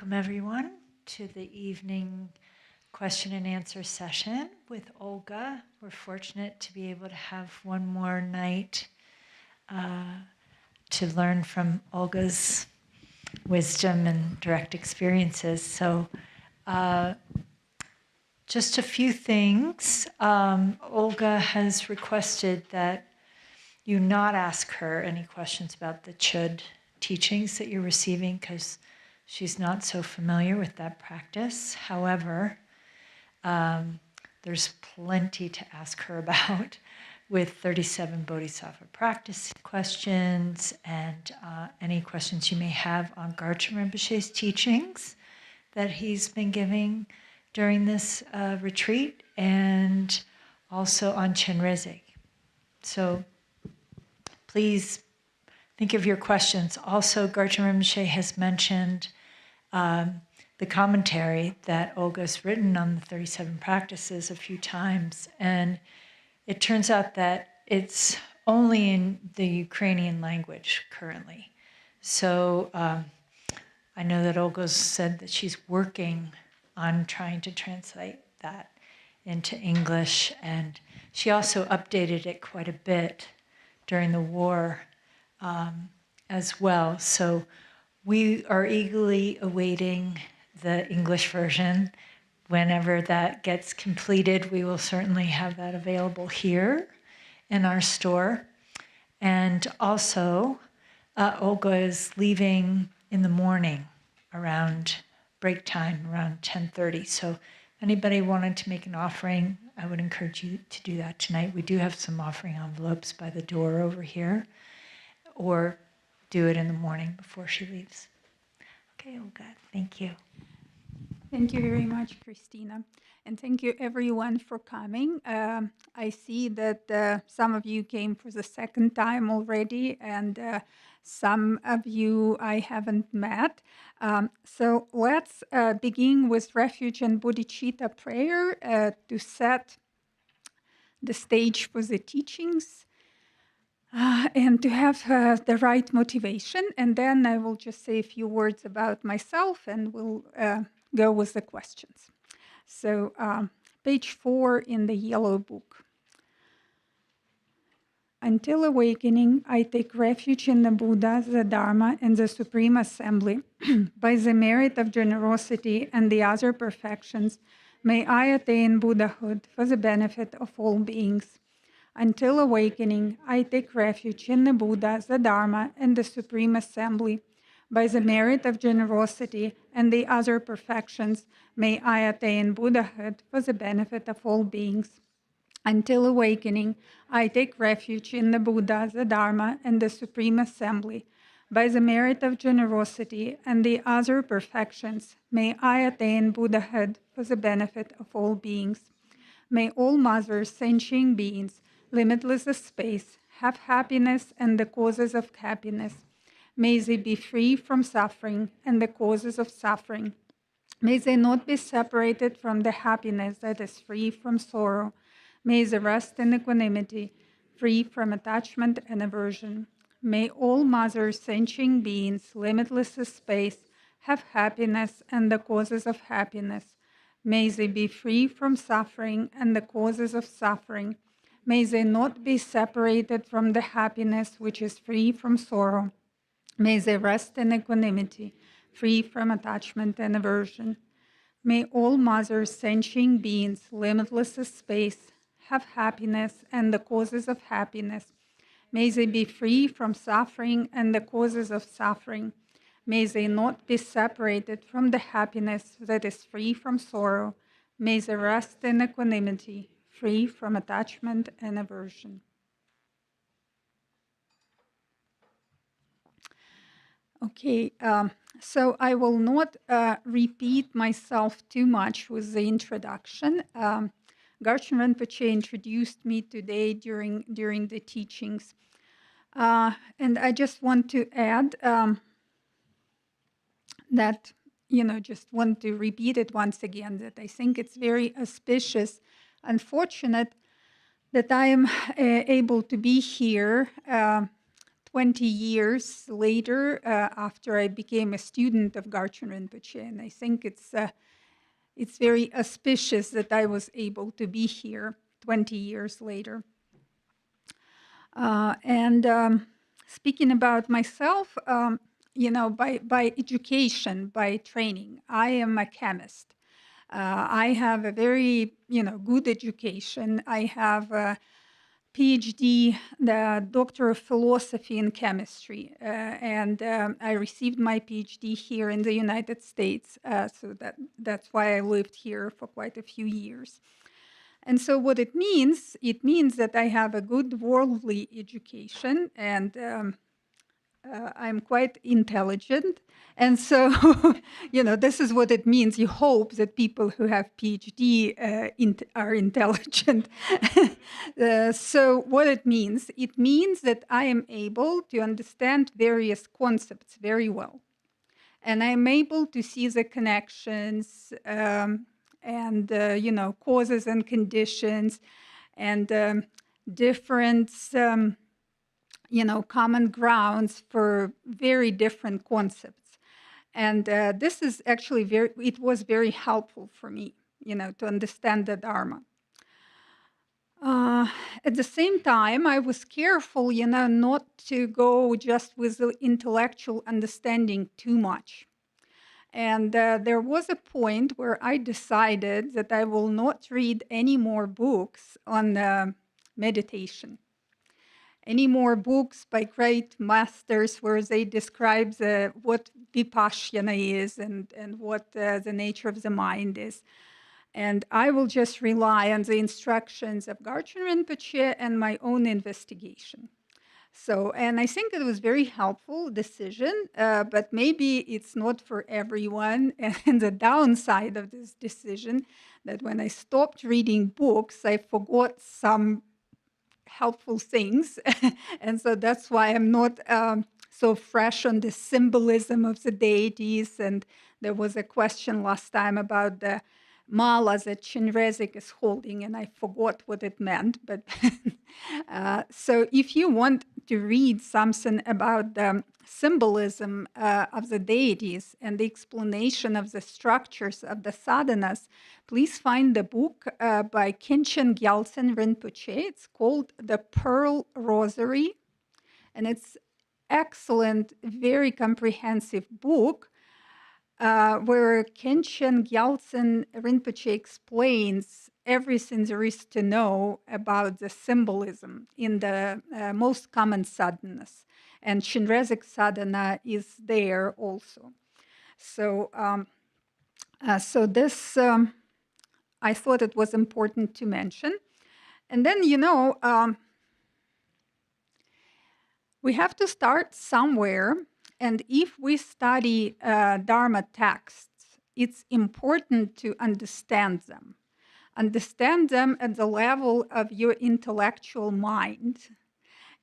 Welcome everyone to the evening question and answer session with Olga. We're fortunate to be able to have one more night to learn from Olga's wisdom and direct experiences. So just a few things. Olga has requested that you not ask her any questions about the Chud teachings that you're receiving because she's not so familiar with that practice. However, there's plenty to ask her about with 37 Bodhisattva practice questions and any questions you may have on Garchen Rinpoche's teachings that he's been giving during this retreat, and also on Chenrezig. So please think of your questions. Also, Garchen Rinpoche has mentioned the commentary that Olga's written on the 37 practices a few times, and it turns out that it's only in the Ukrainian language currently. So I know that Olga's said that she's working on trying to translate that into English, and she also updated it quite a bit during the war as well. So we are eagerly awaiting the English version. Whenever that gets completed, we will certainly have that available here in our store. And also, Olga is leaving in the morning around break time, around 10:30. So if anybody wanted to make an offering, I would encourage you to do that tonight. We do have some offering envelopes by the door over here, or do it in the morning before she leaves. Okay, Olga, thank you. Thank you very much, Christina. And thank you everyone for coming. I see that some of you came for the second time already, and some of you I haven't met. So let's begin with refuge and bodhicitta prayer to set the stage for the teachings. And to have the right motivation. And then I will just say a few words about myself and we'll go with the questions. So page 4 in the yellow book. Until awakening, I take refuge in the Buddha, the Dharma, and the Supreme Assembly. By the merit of generosity and the other perfections, may I attain Buddhahood for the benefit of all beings. Until awakening, I take refuge in the Buddha, the Dharma, and the Supreme Assembly. By the merit of generosity and the other perfections, may I attain Buddhahood for the benefit of all beings. Until awakening, I take refuge in the Buddha, the Dharma, and the Supreme Assembly. By the merit of generosity and the other perfections, may I attain Buddhahood for the benefit of all beings. May all mothers, sentient beings, limitless of space, have happiness and the causes of happiness. May they be free from suffering and the causes of suffering. May they not be separated from the happiness that is free from sorrow. May they rest in equanimity, free from attachment and aversion. May all mothers, sentient beings, limitless of space, have happiness and the causes of happiness. May they be free from suffering and the causes of suffering. May they not be separated from the happiness which is free from sorrow. May they rest in equanimity, free from attachment and aversion. May all mothers, sentient beings, limitless of space, have happiness and the causes of happiness. May they be free from suffering and the causes of suffering. May they not be separated from the happiness that is free from sorrow. May they rest in equanimity, free from attachment and aversion. Okay, so I will not repeat myself too much with the introduction. Garchen Rinpoche introduced me today during the teachings. And I just want to add that, just want to repeat it once again, that I think it's very auspicious and fortunate that I am able to be here 20 years later after I became a student of Garchen Rinpoche, and I think it's very auspicious that I was able to be here 20 years later. Speaking about myself, by education, by training, I am a chemist. I have a very, good education. I have a PhD, the Doctor of Philosophy in Chemistry, and I received my PhD here in the United States, so that's why I lived here for quite a few years. And so what it means that I have a good worldly education, and I'm quite intelligent. And so, this is what it means. You hope that people who have PhD are intelligent. So what it means that I am able to understand various concepts very well. And I'm able to see the connections and causes and conditions and different common grounds for very different concepts. And this is actually it was very helpful for me, to understand the Dharma. At the same time, I was careful, not to go just with the intellectual understanding too much. And there was a point where I decided that I will not read any more books on meditation. Any more books by great masters where they describe what vipassana is and what the nature of the mind is. And I will just rely on the instructions of Garchen Rinpoche and my own investigation. So, and I think it was very helpful decision, but maybe it's not for everyone. And the downside of this decision, that when I stopped reading books, I forgot some helpful things. And so that's why I'm not so fresh on the symbolism of the deities. And there was a question last time about the mala that Chenrezig is holding, and I forgot what it meant. But so if you want to read something about the symbolism of the deities and the explanation of the structures of the sadhanas, please find the book by Khenchen Gyaltsen Rinpoche. It's called The Pearl Rosary, and it's excellent, very comprehensive book where Khenchen Gyaltsen Rinpoche explains everything there is to know about the symbolism in the most common sadhanas. And Chenrezig sadhana is there also. So, this, I thought it was important to mention. And then, we have to start somewhere. And if we study Dharma texts, it's important to understand them. Understand them at the level of your intellectual mind.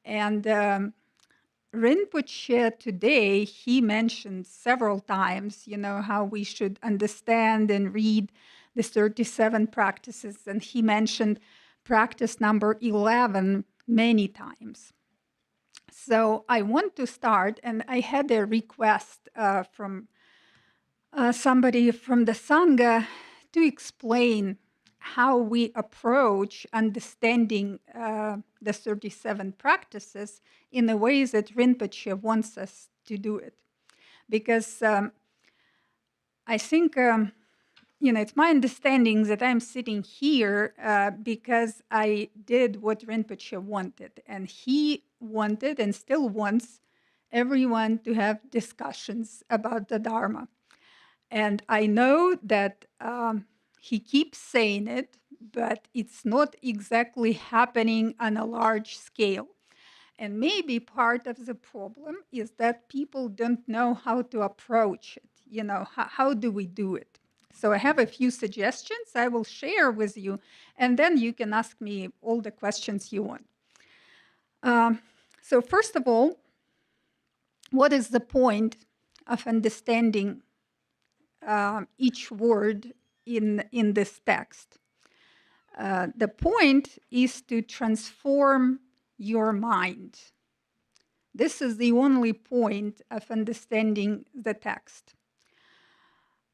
And Rinpoche today, he mentioned several times, how we should understand and read the 37 practices. And he mentioned practice number 11 many times. So I want to start, and I had a request from somebody from the Sangha to explain how we approach understanding the 37 practices in the ways that Rinpoche wants us to do it. Because I think, it's my understanding that I'm sitting here because I did what Rinpoche wanted. And he wanted and still wants everyone to have discussions about the Dharma. And I know that he keeps saying it, but it's not exactly happening on a large scale. And maybe part of the problem is that people don't know how to approach it. How do we do it? So I have a few suggestions I will share with you, and then you can ask me all the questions you want. So first of all, what is the point of understanding each word in this text? The point is to transform your mind. This is the only point of understanding the text.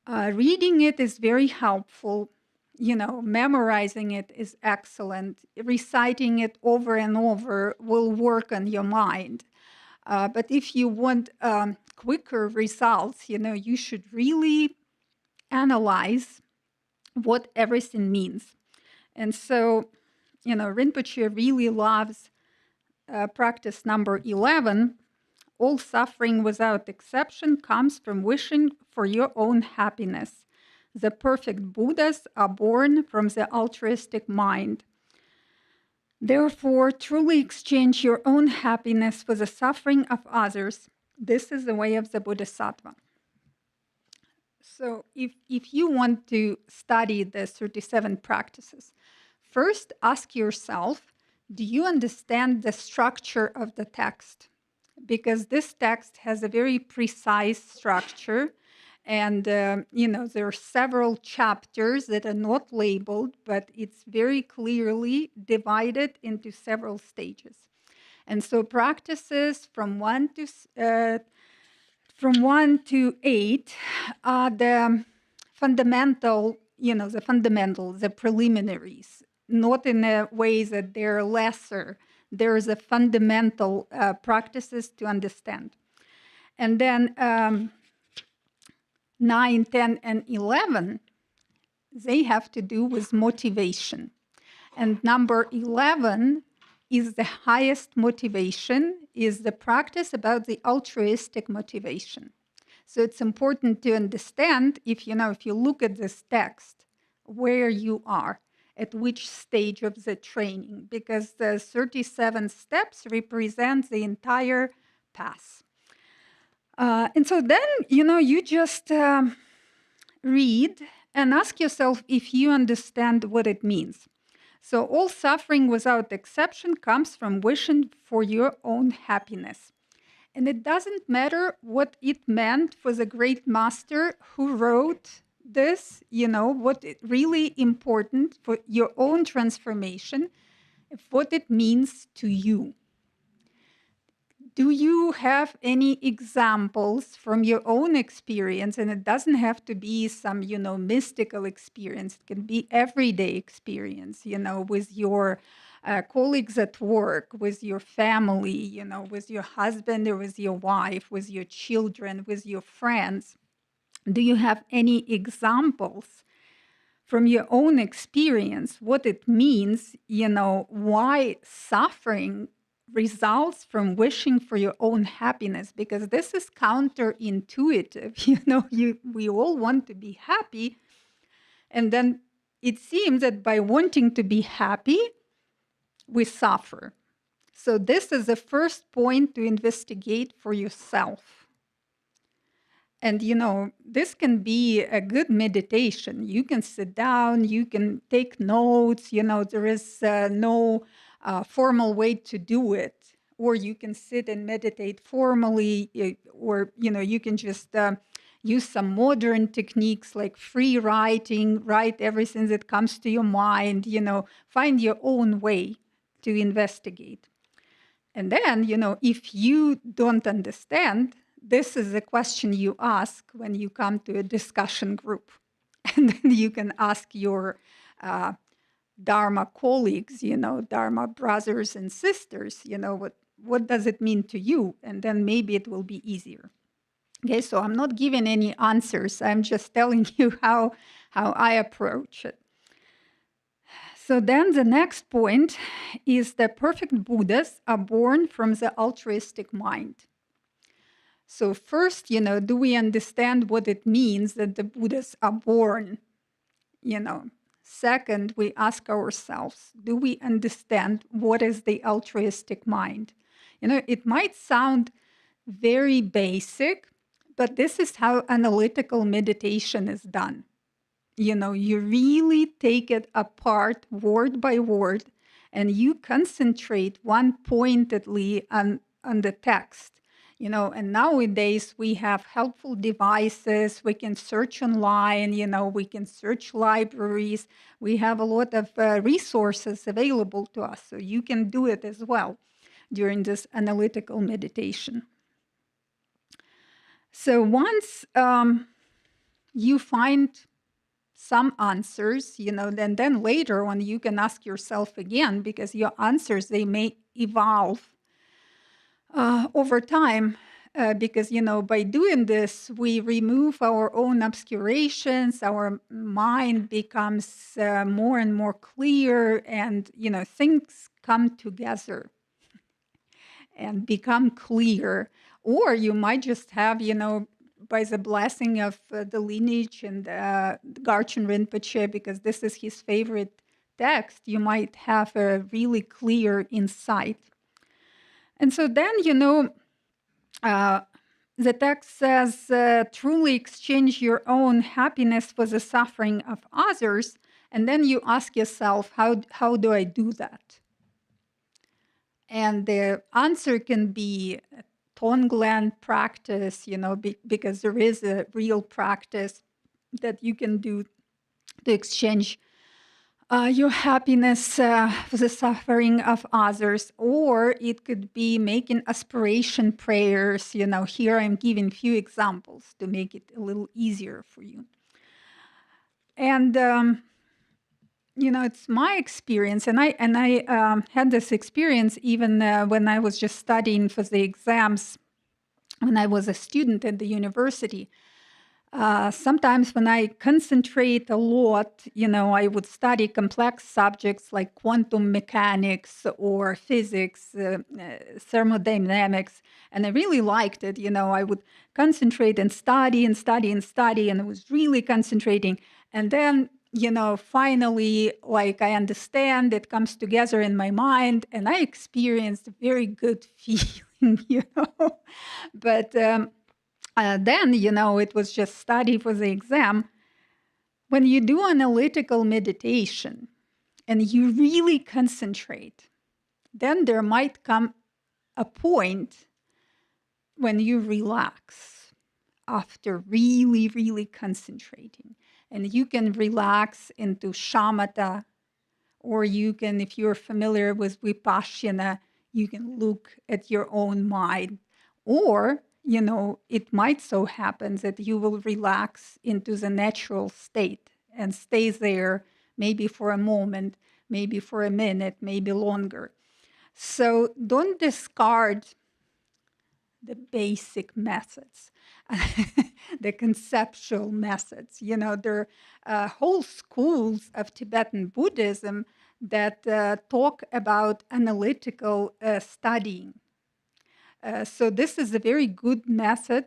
Reading it is very helpful. Memorizing it is excellent. Reciting it over and over will work on your mind. But if you want quicker results, you should really analyze what everything means. And so, Rinpoche really loves practice number 11. All suffering without exception comes from wishing for your own happiness. The perfect Buddhas are born from the altruistic mind. Therefore, truly exchange your own happiness for the suffering of others. This is the way of the Bodhisattva. So if you want to study the 37 practices, first ask yourself, do you understand the structure of the text? Because this text has a very precise structure, and there are several chapters that are not labeled, but it's very clearly divided into several stages. And so practices from 1 to 8 are the fundamental, the preliminaries, not in a way that they're lesser. There's a fundamental practices to understand. And then 9, 10, and 11, they have to do with motivation. And number 11 is the highest motivation, is the practice about the altruistic motivation. So it's important to understand, if you look at this text, where you are, at which stage of the training, because the 37 steps represent the entire path. And so then, you just read and ask yourself if you understand what it means. So all suffering without exception comes from wishing for your own happiness. And it doesn't matter what it meant for the great master who wrote this, what is really important for your own transformation, what it means to you. Do you have any examples from your own experience? And it doesn't have to be some, mystical experience. It can be everyday experience, with your colleagues at work, with your family, with your husband or with your wife, with your children, with your friends. Do you have any examples from your own experience, what it means, why suffering results from wishing for your own happiness? Because this is counterintuitive. We all want to be happy. And then it seems that by wanting to be happy, we suffer. So this is the first point to investigate for yourself. And, this can be a good meditation. You can sit down, you can take notes, there is no formal way to do it. Or you can sit and meditate formally, or, you can just use some modern techniques like free writing, write everything that comes to your mind, find your own way to investigate. And then, if you don't understand, this is a question you ask when you come to a discussion group. And then you can ask your Dharma colleagues, Dharma brothers and sisters, what does it mean to you? And then maybe it will be easier. Okay, so I'm not giving any answers. I'm just telling you how I approach it. So then the next point is the perfect Buddhas are born from the altruistic mind. So first, do we understand what it means that the Buddhas are born? Second, we ask ourselves, do we understand what is the altruistic mind? It might sound very basic, but this is how analytical meditation is done. You really take it apart word by word, and you concentrate one pointedly on the text. And nowadays we have helpful devices. We can search online, we can search libraries. We have a lot of resources available to us, so you can do it as well. during this analytical meditation. So once you find some answers, then later on you can ask yourself again, because your answers, they may evolve over time, because, by doing this, we remove our own obscurations, our mind becomes more and more clear, and, things come together and become clear. Or you might just have, by the blessing of the lineage and Garchen Rinpoche, because this is his favorite text, you might have a really clear insight. And so then, the text says, truly exchange your own happiness for the suffering of others. And then you ask yourself, how do I do that? And the answer can be tone gland practice, because there is a real practice that you can do to exchange your happiness for the suffering of others. Or it could be making aspiration prayers. Here I'm giving a few examples to make it a little easier for you. And it's my experience, and I had this experience even when I was just studying for the exams, when I was a student at the university. Sometimes when I concentrate a lot, I would study complex subjects like quantum mechanics or physics, thermodynamics, and I really liked it. I would concentrate and study and study and study, and I was really concentrating. And then, finally, I understand, it comes together in my mind, and I experienced a very good feeling, But then, it was just study for the exam. When you do analytical meditation and you really concentrate, then there might come a point when you relax after really, really concentrating. And you can relax into shamatha, or you can, if you're familiar with vipassana, you can look at your own mind. Or, it might so happen that you will relax into the natural state and stay there maybe for a moment, maybe for a minute, maybe longer. So don't discard the basic methods, the conceptual methods. There are whole schools of Tibetan Buddhism that talk about analytical studying. So this is a very good method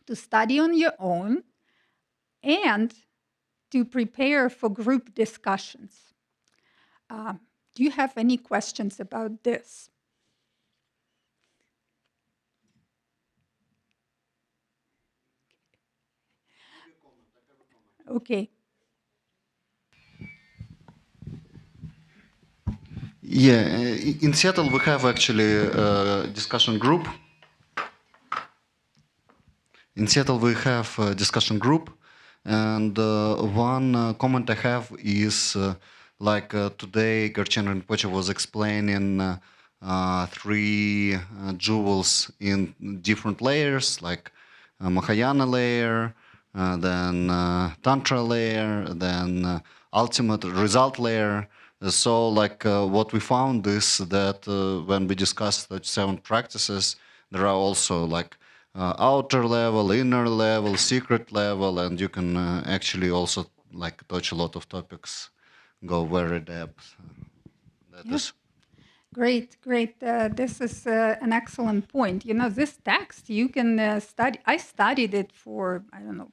to study on your own and to prepare for group discussions. Do you have any questions about this? Okay. Yeah, in Seattle we have actually a discussion group. In Seattle we have a discussion group, and one comment I have is today Garchen Rinpoche was explaining three jewels in different layers, like Mahayana layer, then Tantra layer, then ultimate result layer. So what we found is that when we discuss the 7 practices, there are also outer level, inner level, secret level, and you can actually also touch a lot of topics, go very depth. That is Great. This is an excellent point. This text you can study. I studied it for, I don't know,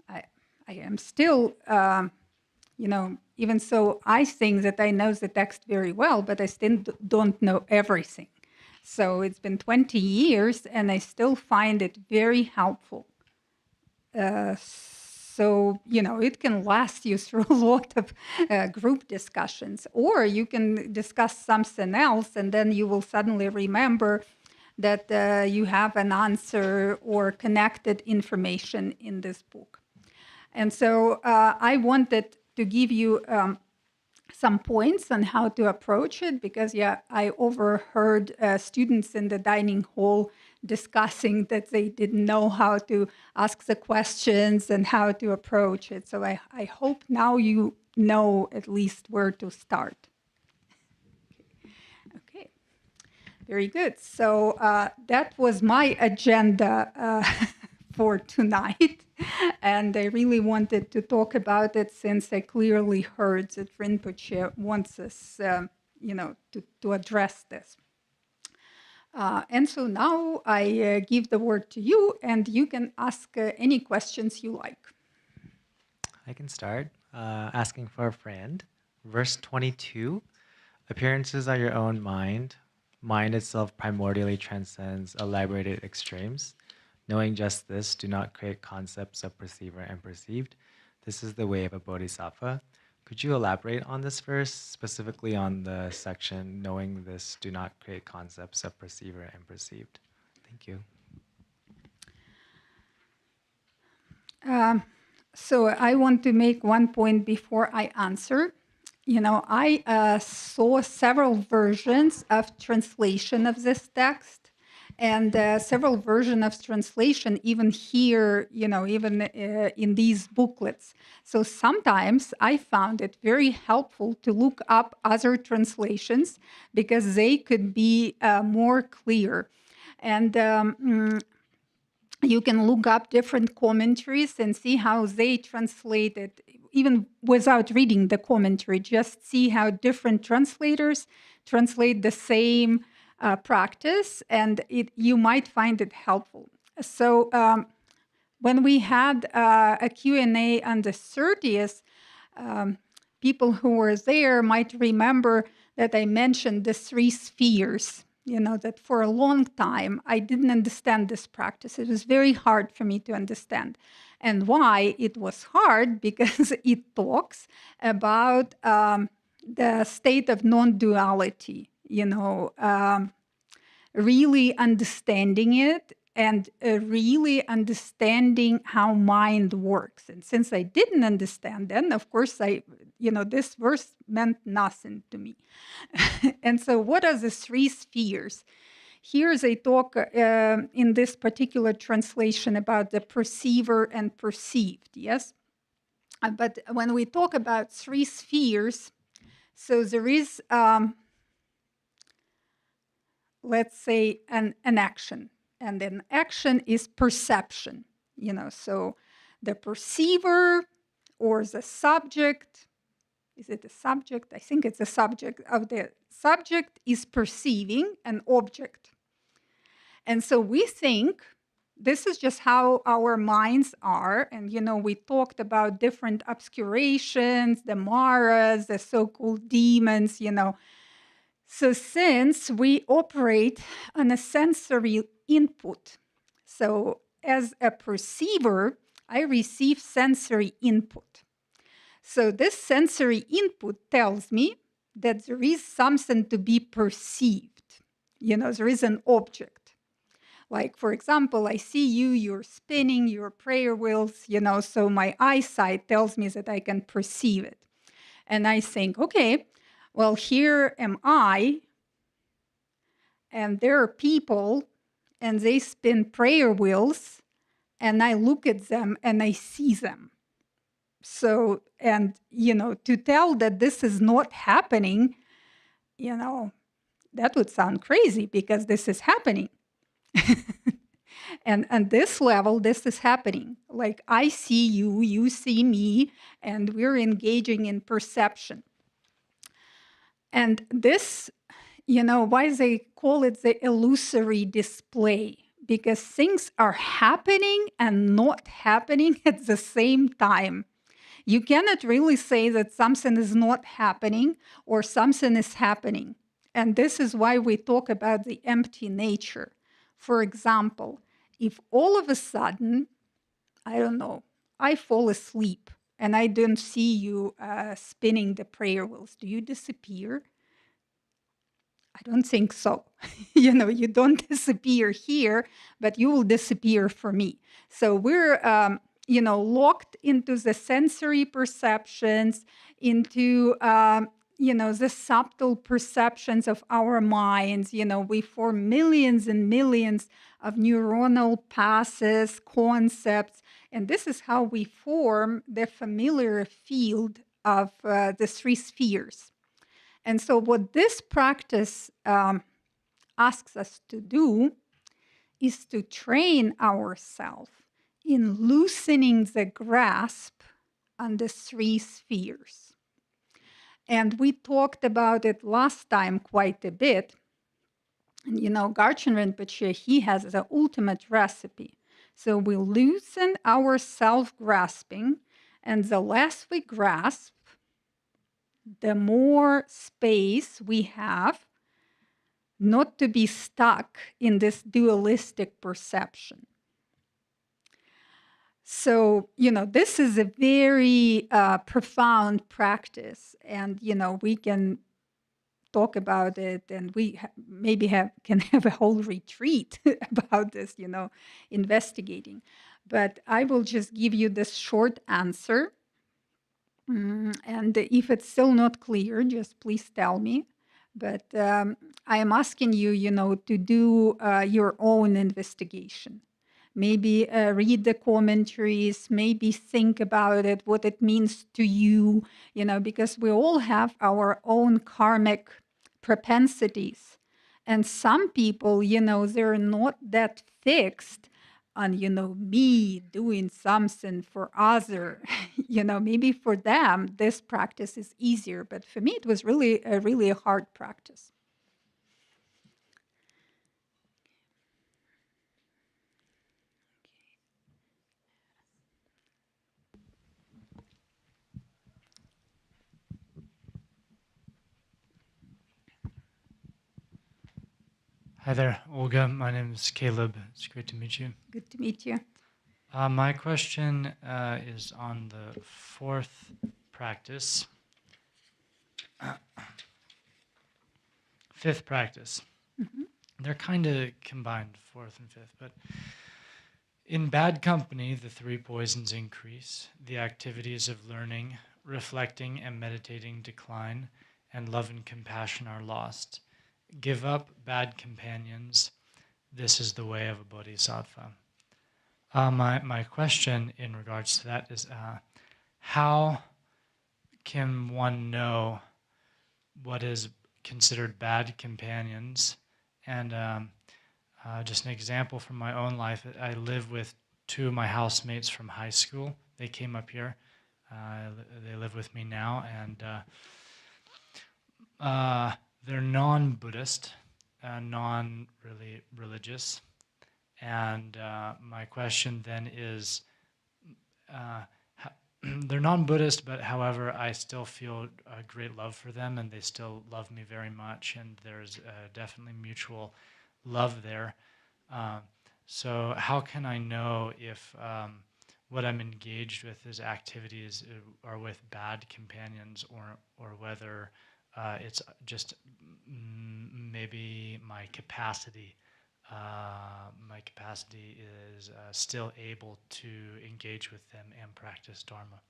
I am still, even so I think that I know the text very well, but I still don't know everything. So it's been 20 years and I still find it very helpful. So, it can last you through a lot of group discussions, or you can discuss something else and then you will suddenly remember that you have an answer or connected information in this book. And so I wanted to give you some points on how to approach it, because I overheard students in the dining hall discussing that they didn't know how to ask the questions and how to approach it. So I hope now you know at least where to start. Okay, very good. So that was my agenda for tonight. And I really wanted to talk about it since I clearly heard that Rinpoche wants us, to address this. And so now I give the word to you, and you can ask any questions you like. I can start asking for a friend. Verse 22, appearances are your own mind. Mind itself primordially transcends elaborated extremes. Knowing just this, do not create concepts of perceiver and perceived. This is the way of a bodhisattva. Could you elaborate on this verse, specifically on the section, knowing this, do not create concepts of perceiver and perceived? Thank you. So I want to make one point before I answer. I saw several versions of translation of this text, and several versions of translation even here, even in these booklets. So sometimes I found it very helpful to look up other translations because they could be more clear. And you can look up different commentaries and see how they translate it, even without reading the commentary. Just see how different translators translate the same practice, and you might find it helpful. So when we had a Q&A on the 30th, people who were there might remember that I mentioned the 3 spheres. That for a long time, I didn't understand this practice. It was very hard for me to understand. And why it was hard? Because it talks about the state of non-duality, really understanding it and really understanding how mind works. And since I didn't understand, then of course this verse meant nothing to me. And so what are the 3 spheres? Here they talk in this particular translation about the perceiver and perceived, yes? But when we talk about 3 spheres, so there is, let's say, an action. And an action is perception, so the perceiver or the subject, is it a subject? I think it's a subject of the subject is perceiving an object. And so we think this is just how our minds are. And, we talked about different obscurations, the maras, the so-called demons, So since we operate on a sensory input, so as a perceiver, I receive sensory input. So this sensory input tells me that there is something to be perceived. There is an object. Like, for example, I see you're spinning your prayer wheels, so my eyesight tells me that I can perceive it. And I think, okay, well, here am I, and there are people, and they spin prayer wheels, and I look at them and I see them. So, and, to tell that this is not happening, that would sound crazy because this is happening. And on this level, this is happening. Like, I see you, you see me, and we're engaging in perception. And this, why they call it the illusory display? Because things are happening and not happening at the same time. You cannot really say that something is not happening or something is happening. And this is why we talk about the empty nature. For example, if all of a sudden, I don't know, I fall asleep and I don't see you spinning the prayer wheels, do you disappear? I don't think so. You don't disappear here, but you will disappear for me. So we're, locked into the sensory perceptions, into the subtle perceptions of our minds. We form millions and millions of neuronal paths, concepts, and this is how we form the familiar field of the three spheres. And so what this practice asks us to do is to train ourselves in loosening the grasp on the three spheres. And we talked about it last time quite a bit. And Garchen Rinpoche, he has the ultimate recipe. So we loosen our self-grasping, and the less we grasp, the more space we have not to be stuck in this dualistic perception. So, this is a very profound practice, and, we can talk about it, and we maybe can have a whole retreat about this, investigating. But I will just give you this short answer. And if it's still not clear, just please tell me. But I am asking you, to do your own investigation. Maybe read the commentaries, maybe think about it, what it means to you, because we all have our own karmic propensities. And some people, they're not that fixed on, me doing something for other. Maybe for them, this practice is easier. But for me, it was really a hard practice. Hi there, Olga. My name is Caleb. It's great to meet you. Good to meet you. My question is on the fourth practice. Fifth practice. Mm-hmm. They're kind of combined, fourth and fifth, but in bad company, the three poisons increase, the activities of learning, reflecting, and meditating decline, and love and compassion are lost. Give up bad companions. This is the way of a bodhisattva. My question in regards to that is, how can one know what is considered bad companions? And just an example from my own life, I live with two of my housemates from high school. They came up here. They live with me now, and they're non-Buddhist, non-really religious. And my question then is, they're non-Buddhist, but however, I still feel a great love for them, and they still love me very much, and there's definitely mutual love there. So how can I know if what I'm engaged with as activities are with bad companions, or whether it's just maybe my capacity is still able to engage with them and practice Dharma.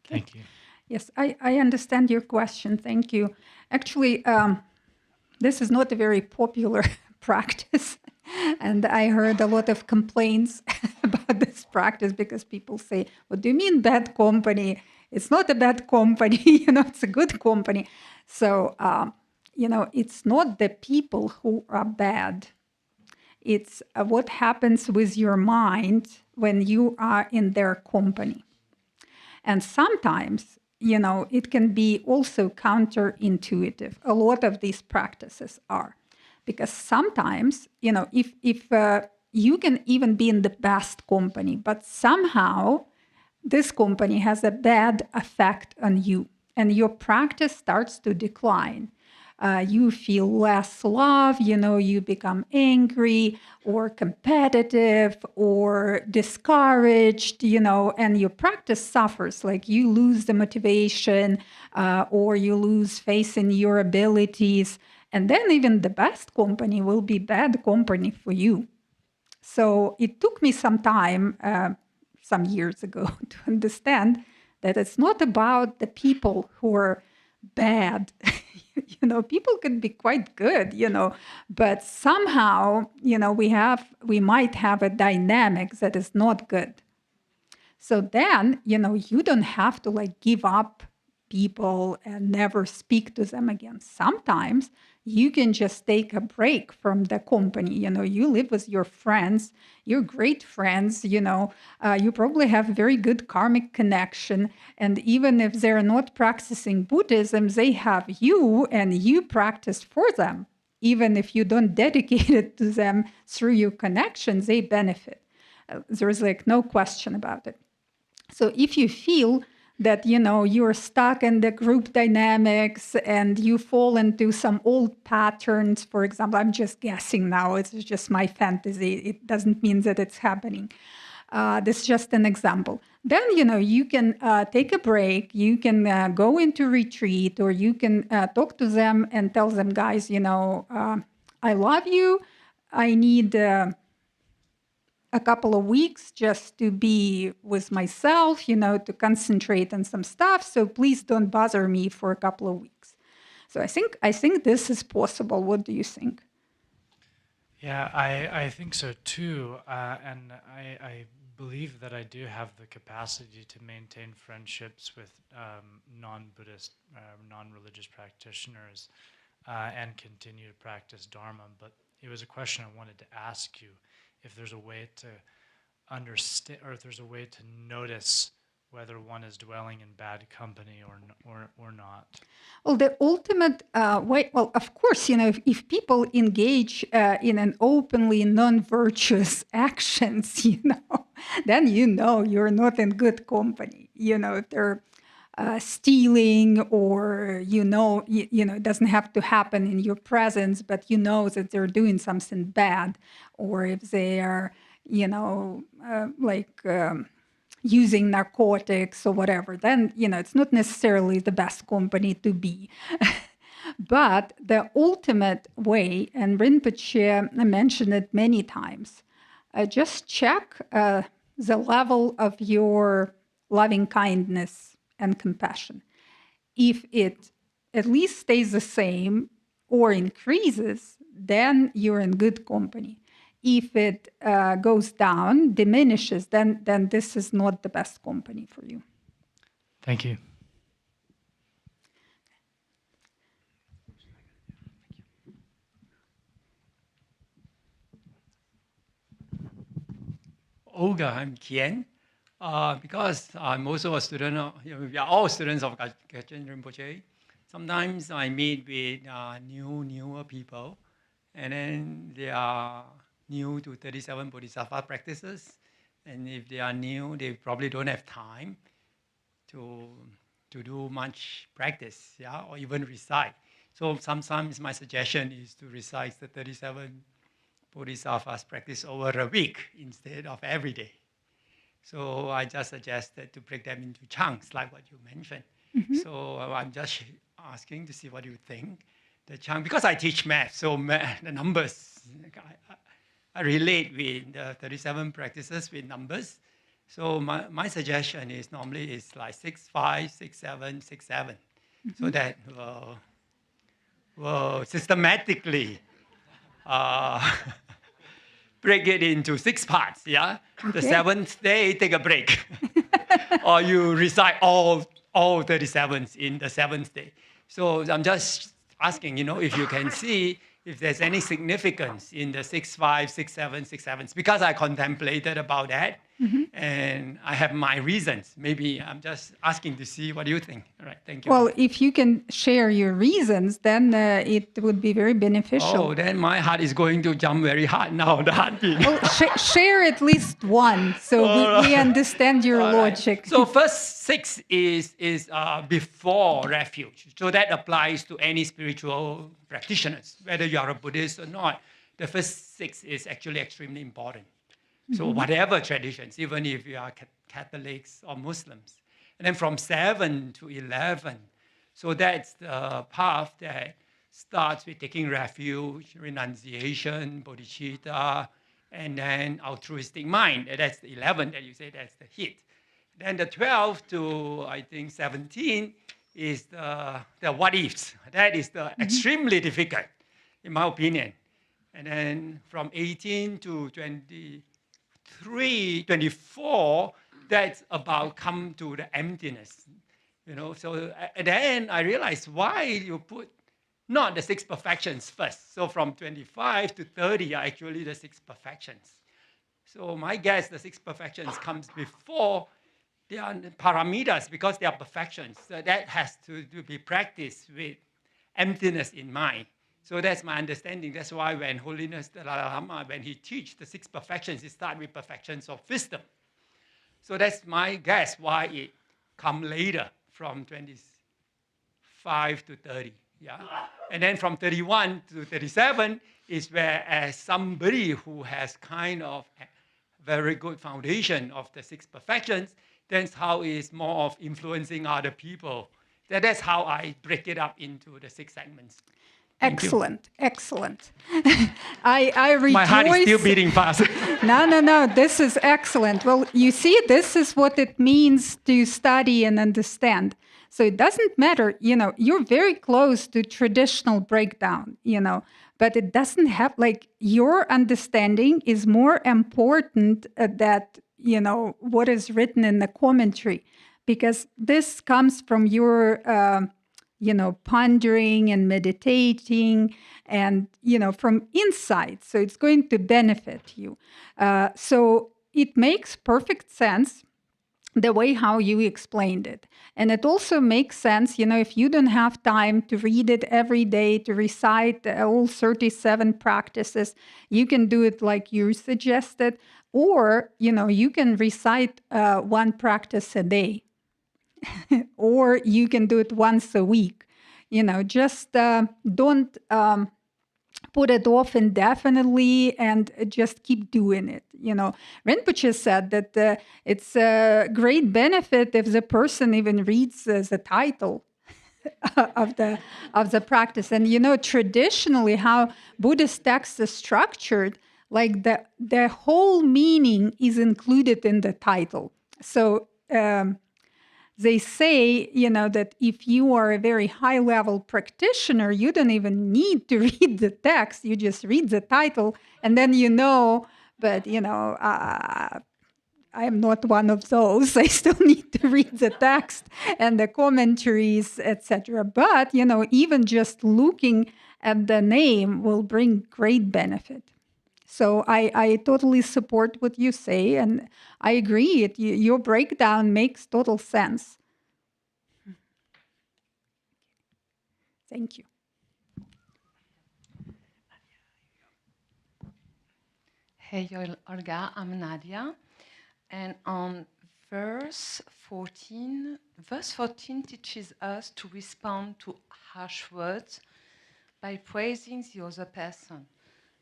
Thank you. Yes, I understand your question. Thank you. Actually, this is not a very popular practice. And I heard a lot of complaints about this practice because people say, what do you mean bad company? It's not a bad company, it's a good company. So, it's not the people who are bad. It's what happens with your mind when you are in their company. And sometimes, it can be also counterintuitive. A lot of these practices are. Because sometimes, if you can even be in the best company, but somehow this company has a bad effect on you, and your practice starts to decline. You feel less love, you become angry or competitive or discouraged, and your practice suffers, like you lose the motivation or you lose faith in your abilities. And then even the best company will be bad company for you. So it took me some time, some years ago, to understand that it's not about the people who are bad. People can be quite good, but somehow, we might have a dynamic that is not good. So then, you don't have to like give up people and never speak to them again. Sometimes you can just take a break from the company. You live with your friends, you're great friends, you probably have very good karmic connection. And even if they're not practicing Buddhism, they have you and you practice for them. Even if you don't dedicate it to them through your connections, they benefit. There's like no question about it. So if you feel that, you're stuck in the group dynamics and you fall into some old patterns, for example, I'm just guessing now, it's just my fantasy. It doesn't mean that it's happening. This is just an example. Then, you can take a break, you can go into retreat, or you can talk to them and tell them, guys, I love you. I need a couple of weeks just to be with myself, to concentrate on some stuff. So please don't bother me for a couple of weeks. So I think this is possible. What do you think? Yeah, I think so too. And I believe that I do have the capacity to maintain friendships with non-Buddhist, non-religious practitioners and continue to practice Dharma. But it was a question I wanted to ask you, if there's a way to understand, or if there's a way to notice whether one is dwelling in bad company or not. Well, the ultimate way, well, of course, if people engage in an openly non-virtuous actions, then you're not in good company. If they're stealing, or it doesn't have to happen in your presence, but that they're doing something bad, or if they are using narcotics or whatever, then it's not necessarily the best company to be. But the ultimate way, and Rinpoche mentioned it many times, just check the level of your loving kindness and compassion. If it at least stays the same or increases, then you're in good company. If it goes down, diminishes, then this is not the best company for you. Thank you. Olga, I'm Kien. Because I'm also a student, we are all students of Garchen Rinpoche. Sometimes I meet with newer people, and then they are new to 37 Bodhisattva practices. And if they are new, they probably don't have time to do much practice, or even recite. So sometimes my suggestion is to recite the 37 Bodhisattvas practice over a week instead of every day. So I just suggested to break them into chunks, like what you mentioned. Mm-hmm. So I'm just asking to see what you think. The chunk, because I teach math, so the numbers, I relate with the 37 practices with numbers. So my suggestion is normally it's like 6, 5, 6, 7, 6, 7. Mm-hmm. So that will systematically break it into 6 parts, Okay. The 7th day, take a break. Or you recite all 37s in the 7th day. So I'm just asking, if you can see if there's any significance in the 6, 5, 6, 7, 6, 7s, because I contemplated about that, and I have my reasons. Maybe I'm just asking to see what you think. All right, thank you. Well, if you can share your reasons, then it would be very beneficial. Oh, then my heart is going to jump very hard now, the heartbeat. Well, share at least one, so we understand your logic. Right. So first 6 is before refuge. So that applies to any spiritual practitioners, whether you are a Buddhist or not. The first 6 is actually extremely important. So whatever traditions, even if you are Catholics or Muslims. And then from 7 to 11, so that's the path that starts with taking refuge, renunciation, bodhicitta, and then altruistic mind. That's the 11 that you say that's the hit. Then the 12 to, I think, 17 is the what ifs. That is the extremely difficult, in my opinion. And then from 18 to 23, 24, that's about come to the emptiness. So at the end, I realized why you put not the 6 perfections first. So from 25 to 30 are actually the 6 perfections. So my guess, the 6 perfections comes before they are paramitas because they are perfections. So that has to be practiced with emptiness in mind. So that's my understanding. That's why when Holiness Dalai Lama, when he teaches the 6 perfections, he starts with perfections of wisdom. So that's my guess why it comes later from 25 to 30. Yeah. And then from 31 to 37 is where as somebody who has kind of a very good foundation of the 6 perfections, that's how it's more of influencing other people. That's how I break it up into the 6 segments. Excellent, excellent. I rejoice. My heart is still beating fast. No, this is excellent. Well, you see, this is what it means to study and understand. So it doesn't matter, you're very close to traditional breakdown, but it doesn't have, your understanding is more important that, what is written in the commentary, because this comes from your, pondering and meditating and, from inside. So it's going to benefit you. So it makes perfect sense the way how you explained it. And it also makes sense, if you don't have time to read it every day, to recite all 37 practices, you can do it like you suggested, or, you can recite 1 practice a day, or you can do it once a week. Just don't put it off indefinitely and just keep doing it. Rinpoche said that it's a great benefit if the person even reads the title of the practice. And traditionally how Buddhist texts are structured, like the whole meaning is included in the title. So they say, that if you are a very high-level practitioner, you don't even need to read the text. You just read the title, and then But, I am not one of those. I still need to read the text and the commentaries, etc. But, even just looking at the name will bring great benefit. So I totally support what you say, and I agree. Your breakdown makes total sense. Thank you. Hey, Olga, I'm Nadia. And on verse 14 teaches us to respond to harsh words by praising the other person.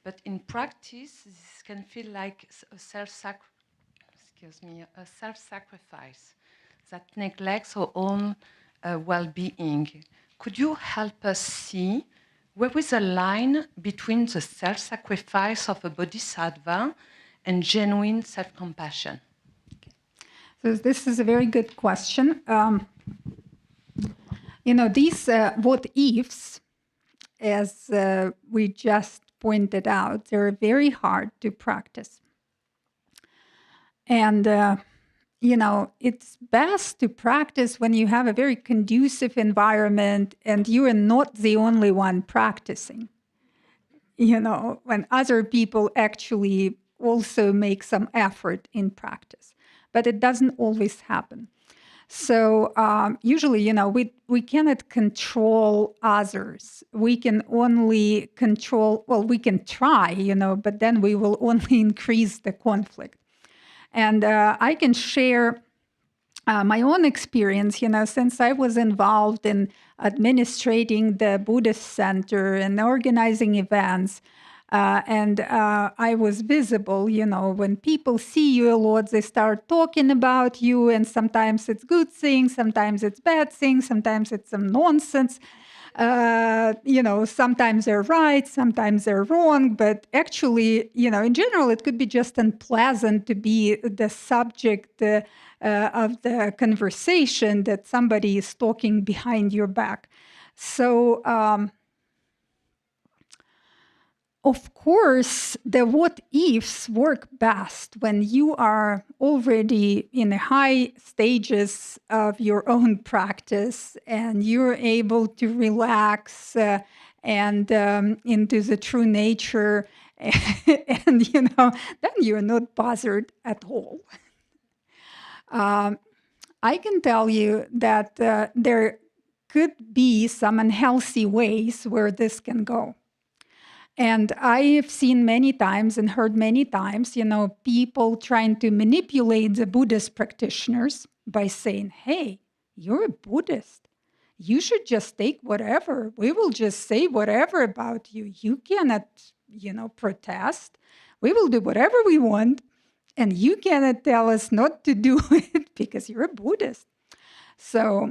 But in practice, this can feel like a self-sacrifice that neglects our own well-being. Could you help us see where is the line between the self-sacrifice of a bodhisattva and genuine self-compassion? So this is a very good question. These what-ifs, as we just pointed out, they're very hard to practice. And, it's best to practice when you have a very conducive environment and you are not the only one practicing. When other people actually also make some effort in practice. But it doesn't always happen. So usually, we cannot control others. We can only control, we can try, but then we will only increase the conflict. And I can share my own experience, since I was involved in administrating the Buddhist Center and organizing events. And I was visible, when people see you a lot, they start talking about you, and sometimes it's good things, sometimes it's bad things, sometimes it's some nonsense. Sometimes they're right, sometimes they're wrong, but actually, in general, it could be just unpleasant to be the subject of the conversation that somebody is talking behind your back. So, of course, the what ifs work best when you are already in the high stages of your own practice and you're able to relax and into the true nature, and then you're not bothered at all. I can tell you that there could be some unhealthy ways where this can go. And I've seen many times and heard many times, people trying to manipulate the Buddhist practitioners by saying, hey, you're a Buddhist. You should just take whatever. We will just say whatever about you. You cannot, protest. We will do whatever we want. And you cannot tell us not to do it because you're a Buddhist. So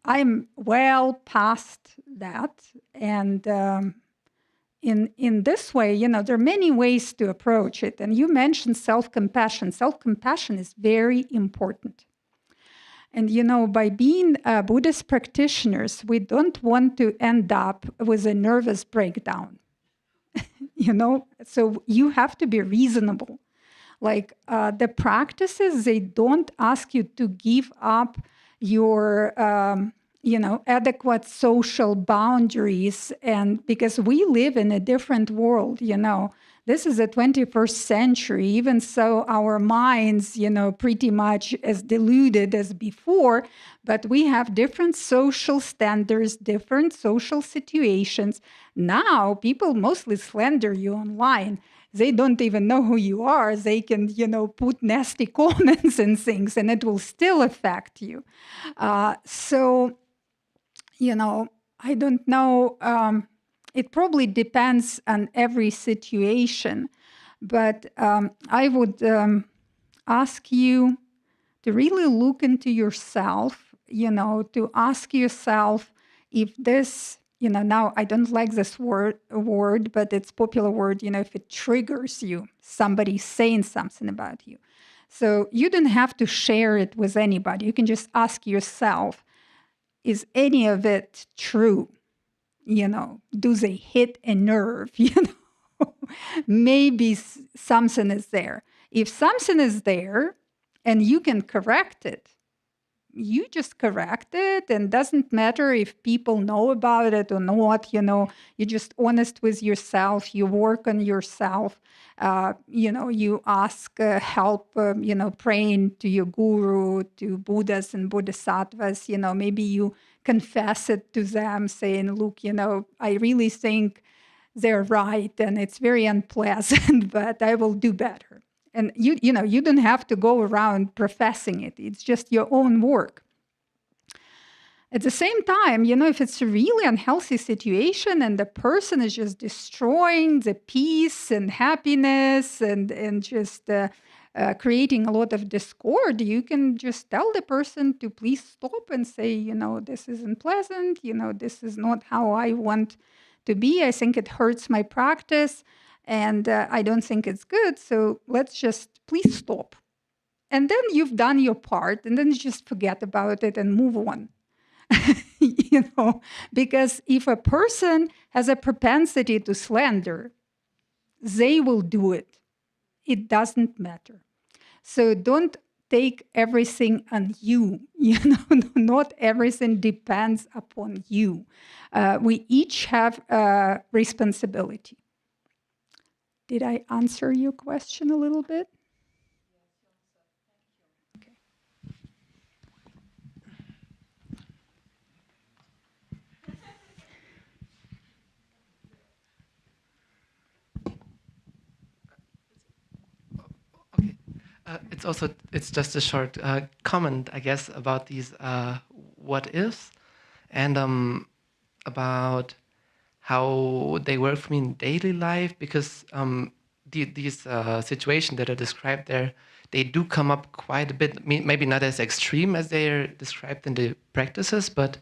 I'm well past that. And in this way, there are many ways to approach it. And you mentioned self-compassion. Self-compassion is very important. And, by being Buddhist practitioners, we don't want to end up with a nervous breakdown. So you have to be reasonable. Like the practices, they don't ask you to give up your adequate social boundaries, and because we live in a different world, this is the 21st century. Even so, our minds, pretty much as deluded as before, but we have different social standards, different social situations. Now, people mostly slander you online. They don't even know who you are. They can, put nasty comments and things, and it will still affect you. So, I don't know. It probably depends on every situation, but I would ask you to really look into yourself, to ask yourself if this, now I don't like this word, but it's a popular word, if it triggers you, somebody saying something about you. So you don't have to share it with anybody. You can just ask yourself, is any of it true? Do they hit a nerve? Maybe something is there. If something is there and you can correct it, you just correct it, and doesn't matter if people know about it or not. You're just honest with yourself. You work on yourself. You ask help. Praying to your guru, to Buddhas and Bodhisattvas. Maybe you confess it to them, saying, "Look, I really think they're right, and it's very unpleasant, but I will do better." And you don't have to go around professing it. It's just your own work. At the same time, if it's a really unhealthy situation and the person is just destroying the peace and happiness and just creating a lot of discord, you can just tell the person to please stop and say, this isn't pleasant. This is not how I want to be. I think it hurts my practice. And I don't think it's good, so let's just please stop. And then you've done your part, and then you just forget about it and move on. Because if a person has a propensity to slander, they will do it. It doesn't matter. So don't take everything on you. Not everything depends upon you. We each have a responsibility. Did I answer your question a little bit? Okay. It's just a short comment, I guess, about these what ifs, and about how they work for me in daily life, because these situations that are described there, they do come up quite a bit, maybe not as extreme as they are described in the practices, but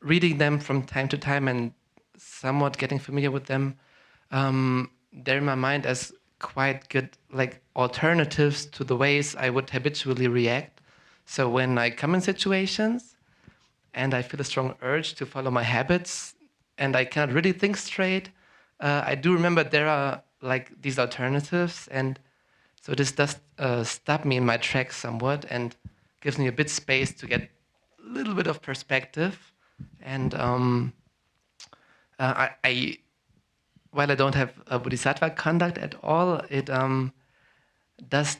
reading them from time to time and somewhat getting familiar with them, they're in my mind as quite good, like alternatives to the ways I would habitually react. So when I come in situations and I feel a strong urge to follow my habits and I cannot really think straight, I do remember there are like these alternatives, and so this does stop me in my tracks somewhat and gives me a bit space to get a little bit of perspective. And I while I don't have a bodhisattva conduct at all, it does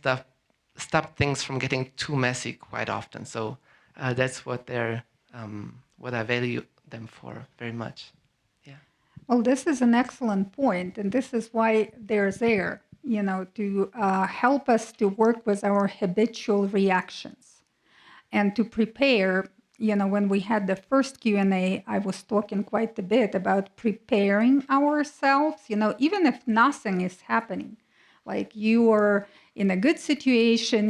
stop things from getting too messy quite often. So that's what they're what I value them for very much. Yeah. Well, this is an excellent point, and this is why they're there, to help us to work with our habitual reactions and to prepare. When we had the first Q&A, I was talking quite a bit about preparing ourselves, even if nothing is happening. Like you are in a good situation,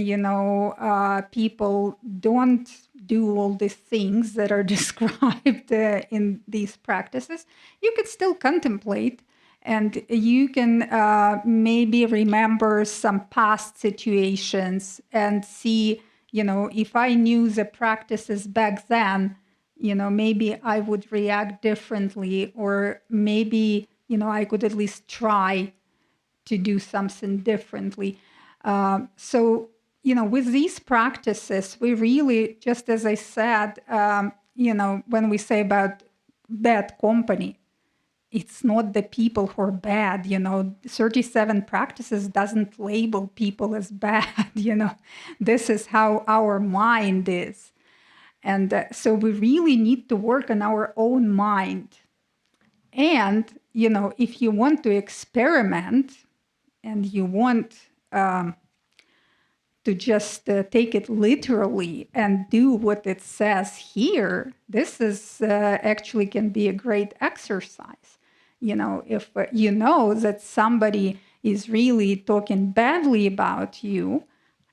people don't do all these things that are described in these practices. You could still contemplate, and you can maybe remember some past situations and see, if I knew the practices back then, maybe I would react differently, or maybe, I could at least try to do something differently. So, with these practices, we really, just as I said, when we say about bad company, it's not the people who are bad, 37 practices doesn't label people as bad, This is how our mind is. And so we really need to work on our own mind. And, if you want to experiment and you want to just take it literally and do what it says here, this is actually can be a great exercise. If you know that somebody is really talking badly about you,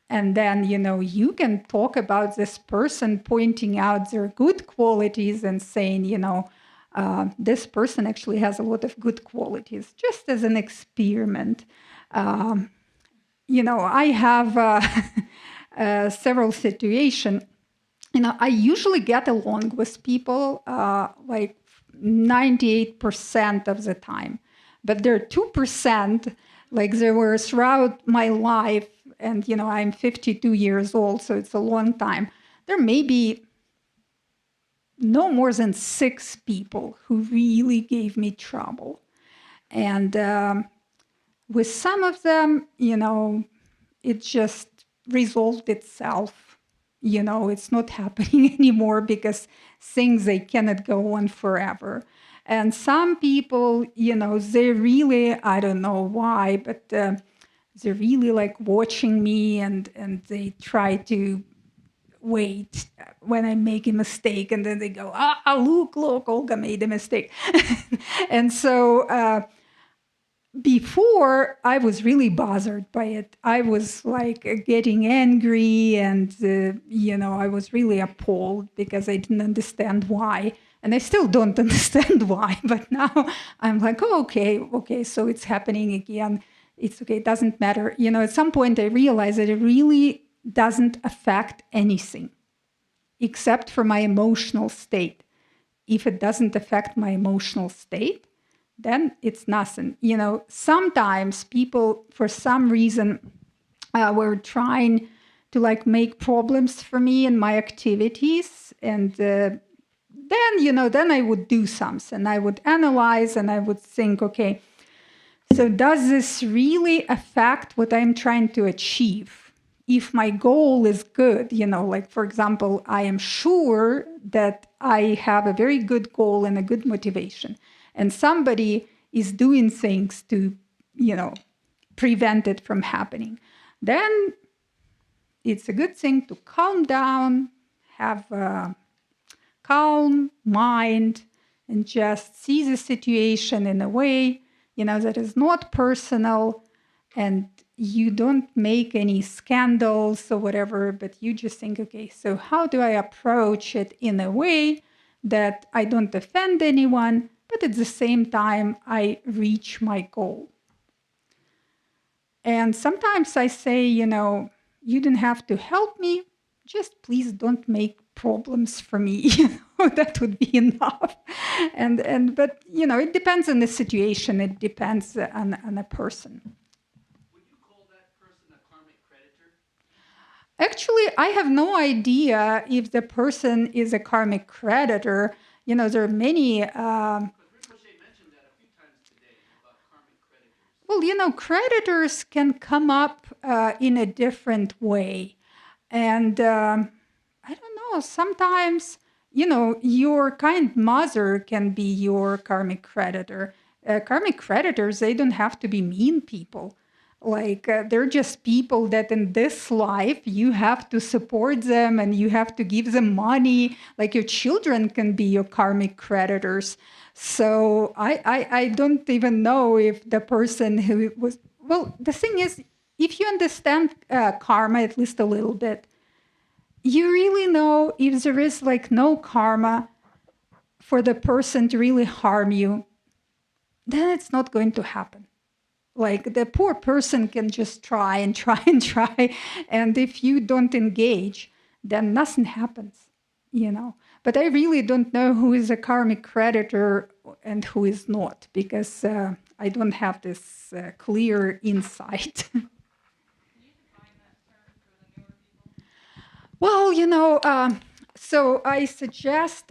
and then, you can talk about this person, pointing out their good qualities and saying, this person actually has a lot of good qualities, just as an experiment. I have several situations. I usually get along with people like 98% of the time. But there are 2%, like there were throughout my life, and I'm 52 years old, so it's a long time. There may be no more than 6 people who really gave me trouble. And with some of them, it just resolved itself. It's not happening anymore because things, they cannot go on forever. And some people, they really, I don't know why, but they're really like watching me, and they try to wait when I make a mistake, and then they go, look, Olga made a mistake. And so before, I was really bothered by it. I was like getting angry, and I was really appalled because I didn't understand why. And I still don't understand why, but now I'm like, okay, so it's happening again. It's okay, it doesn't matter. At some point I realized that it really doesn't affect anything except for my emotional state. If it doesn't affect my emotional state, then it's nothing. Sometimes people, for some reason, were trying to like make problems for me in my activities. And then I would do something. I would analyze and I would think, okay, so does this really affect what I'm trying to achieve? If my goal is good, like, for example, I am sure that I have a very good goal and a good motivation, and somebody is doing things to, prevent it from happening, then it's a good thing to calm down, have a calm mind, and just see the situation in a way, that is not personal, and you don't make any scandals or whatever, but you just think, okay, so how do I approach it in a way that I don't offend anyone, but at the same time, I reach my goal. And sometimes I say, you don't have to help me, just please don't make problems for me. That would be enough. But it depends on the situation. It depends on a person. Would you call that person a karmic creditor? Actually, I have no idea if the person is a karmic creditor. There are many. Because Rinpoche mentioned that a few times today about karmic creditors. Well, creditors can come up in a different way. And I don't know, sometimes, your kind mother can be your karmic creditor. Karmic creditors, they don't have to be mean people. Like, they're just people that in this life, you have to support them and you have to give them money. Like, your children can be your karmic creditors. So I don't even know if the person who was... Well, the thing is, if you understand karma at least a little bit, you really know if there is like no karma for the person to really harm you, then it's not going to happen. Like, the poor person can just try and try and try. And if you don't engage, then nothing happens, But I really don't know who is a karmic creditor and who is not, because I don't have this clear insight. Well, so I suggest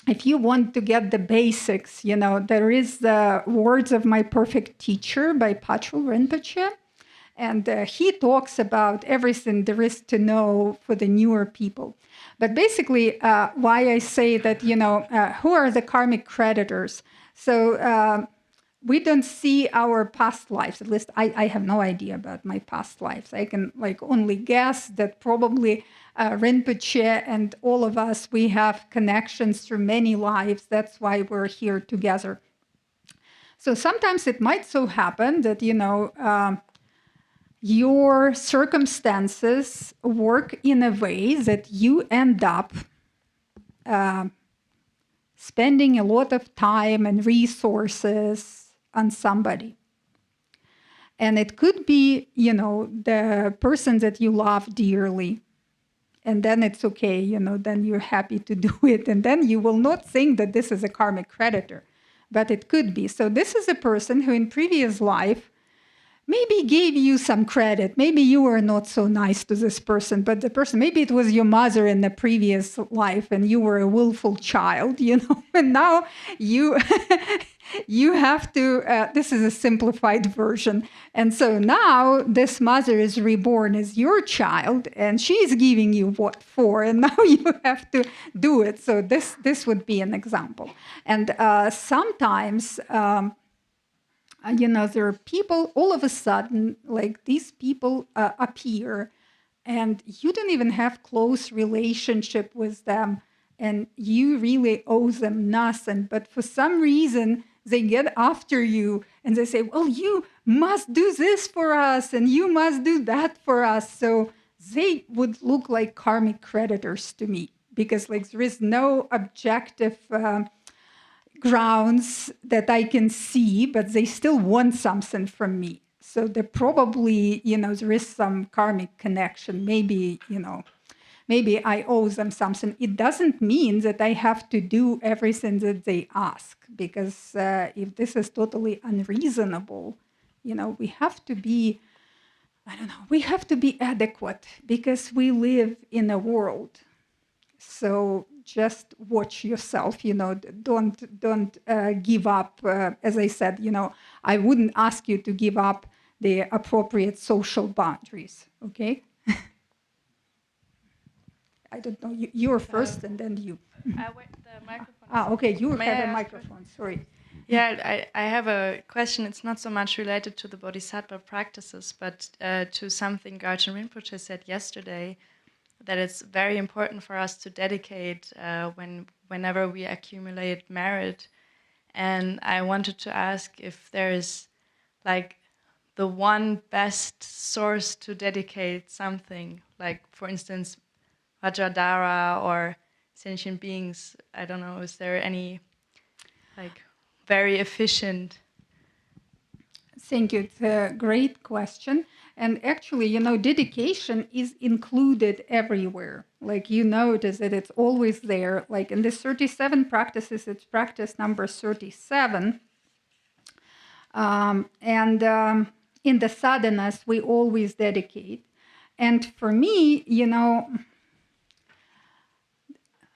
if you want to get the basics, there is the Words of My Perfect Teacher by Patrul Rinpoche. And he talks about everything there is to know for the newer people. But basically, why I say that, who are the karmic creditors? So we don't see our past lives. At least I have no idea about my past lives. I can only guess that probably Rinpoche and all of us, we have connections through many lives. That's why we're here together. So sometimes it might so happen that, your circumstances work in a way that you end up spending a lot of time and resources on somebody. And it could be, the person that you love dearly. And then it's okay, then you're happy to do it. And then you will not think that this is a karmic creditor, but it could be. So this is a person who in previous life maybe gave you some credit. Maybe you were not so nice to this person, but the person, maybe it was your mother in the previous life and you were a willful child, and now you you have to, this is a simplified version. And so now this mother is reborn as your child and she's giving you what for, and now you have to do it. So this would be an example. And sometimes, there are people all of a sudden, like these people appear and you don't even have close relationship with them and you really owe them nothing. But for some reason, they get after you and they say, well, you must do this for us and you must do that for us. So they would look like karmic creditors to me because there is no objective grounds that I can see, but they still want something from me. So they probably, there is some karmic connection. Maybe, maybe I owe them something. It doesn't mean that I have to do everything that they ask, because if this is totally unreasonable, we have to be, we have to be adequate because we live in a world. So just watch yourself, don't give up. As I said, I wouldn't ask you to give up the appropriate social boundaries, okay? I don't know, you're first and then you. Wait, the microphone. Okay, you May have I a ask microphone, sorry. Yeah, I have a question. It's not so much related to the Bodhisattva practices, but to something Garchen Rinpoche said yesterday, that it's very important for us to dedicate whenever we accumulate merit. And I wanted to ask if there is the one best source to dedicate something, like for instance, Vajradhara or sentient beings? I don't know, is there any like very efficient? Thank you. It's a great question. And actually, dedication is included everywhere. Like you notice that it's always there. Like in the 37 practices, it's practice number 37. In the sadhanas, we always dedicate. And for me,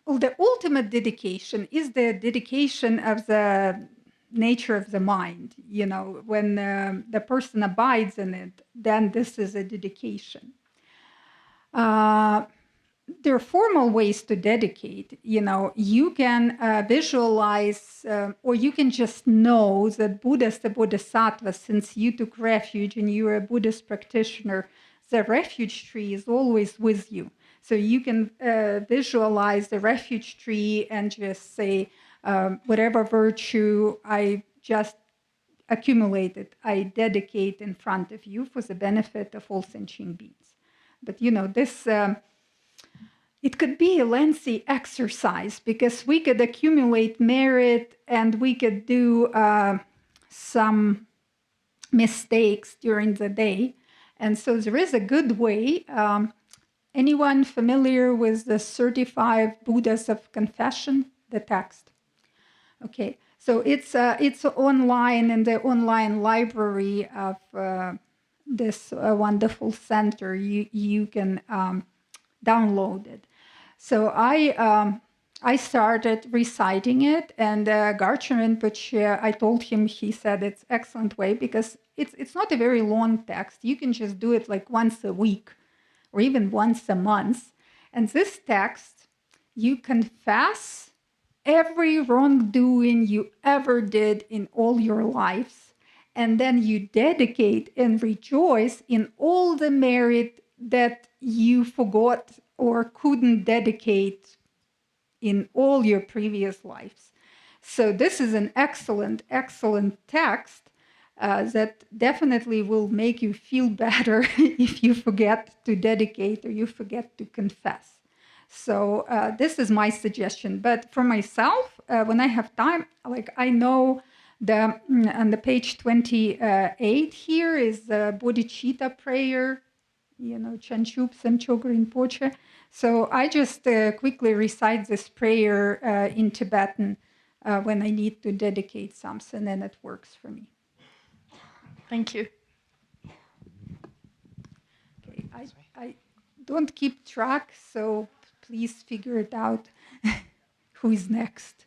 the ultimate dedication is the dedication of the nature of the mind. When the person abides in it, then this is a dedication. There are formal ways to dedicate. You can visualize, or you can just know that Buddha's the Bodhisattva, since you took refuge and you're a Buddhist practitioner, the refuge tree is always with you. So you can visualize the refuge tree and just say, whatever virtue I just accumulated, I dedicate in front of you for the benefit of all sentient beings. But this, it could be a lengthy exercise because we could accumulate merit and we could do some mistakes during the day. And so there is a good way. Anyone familiar with the 35 Buddhas of Confession, the text? Okay, so it's online in the online library of this wonderful center. You can download it. So I started reciting it, and Garchen Rinpoche, I told him, he said it's excellent way because it's not a very long text. You can just do it like once a week or even once a month. And this text, you confess every wrongdoing you ever did in all your lives, and then you dedicate and rejoice in all the merit that you forgot or couldn't dedicate in all your previous lives. So this is an excellent, excellent text that definitely will make you feel better if you forget to dedicate or you forget to confess. So this is my suggestion. But for myself, when I have time, like I know on the page 28 here is the bodhicitta prayer, Chanchup Samchog Rinpoche. So I just quickly recite this prayer in Tibetan when I need to dedicate something, and it works for me. Thank you. Okay, I don't keep track, so please figure it out who is next.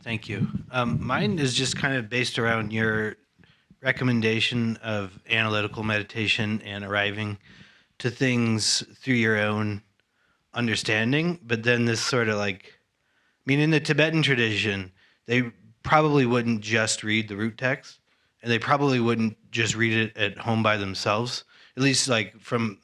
Thank you. Mine is just kind of based around your recommendation of analytical meditation and arriving to things through your own understanding. But then this sort of in the Tibetan tradition, they probably wouldn't just read the root text, and they probably wouldn't just read it at home by themselves. At least from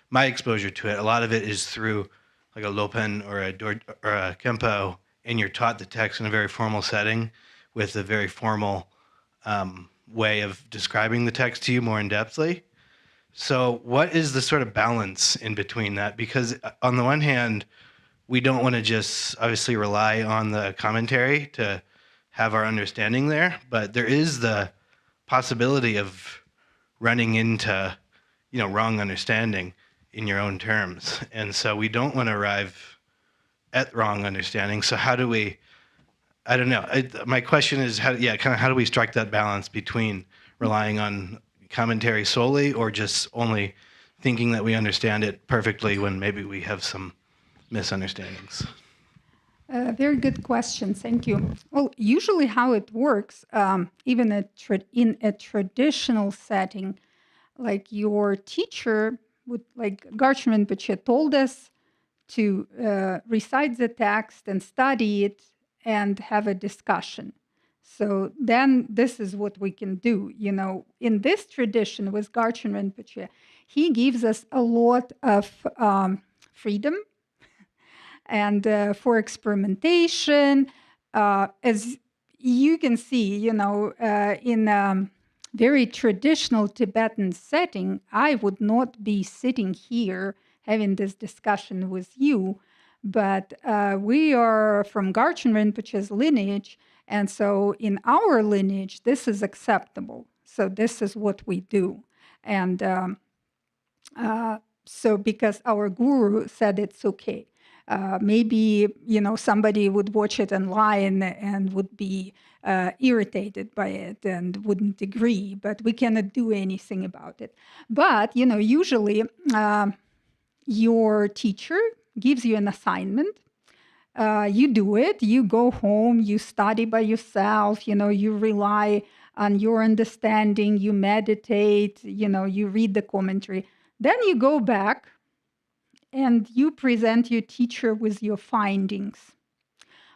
my exposure to it, a lot of it is through like a Lopen or a Kempo, and you're taught the text in a very formal setting with a very formal way of describing the text to you more in-depthly. So what is the sort of balance in between that? Because on the one hand, we don't want to just obviously rely on the commentary to have our understanding there, but there is the possibility of running into, wrong understanding in your own terms. And so we don't want to arrive at wrong understanding. So how do we, I don't know. My question is, how do we strike that balance between relying on commentary solely or just only thinking that we understand it perfectly when maybe we have some misunderstandings? Very good question. Thank you. Well, usually how it works, even in a traditional setting, like your teacher would, like Garchen Rinpoche told us to recite the text and study it and have a discussion. So then this is what we can do. In this tradition with Garchen Rinpoche, he gives us a lot of freedom and for experimentation. As you can see, in very traditional Tibetan setting, I would not be sitting here having this discussion with you. But we are from Garchen Rinpoche's lineage, and so in our lineage, this is acceptable. So this is what we do. And so because our guru said it's okay. Maybe, somebody would watch it online and would be irritated by it and wouldn't agree, but we cannot do anything about it. But, usually your teacher gives you an assignment. You do it, you go home, you study by yourself, you rely on your understanding, you meditate, you read the commentary. Then you go back and you present your teacher with your findings.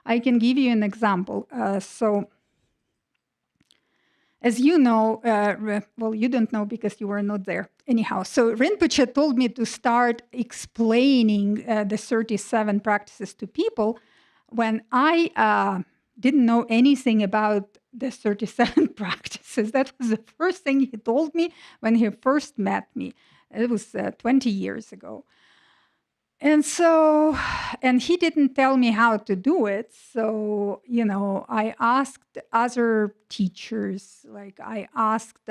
I can give you an example. So, as you know, well, you don't know because you were not there. Anyhow, so Rinpoche told me to start explaining the 37 practices to people when I didn't know anything about the 37 practices. That was the first thing he told me when he first met me. It was 20 years ago. And he didn't tell me how to do it. So, I asked other teachers, like I asked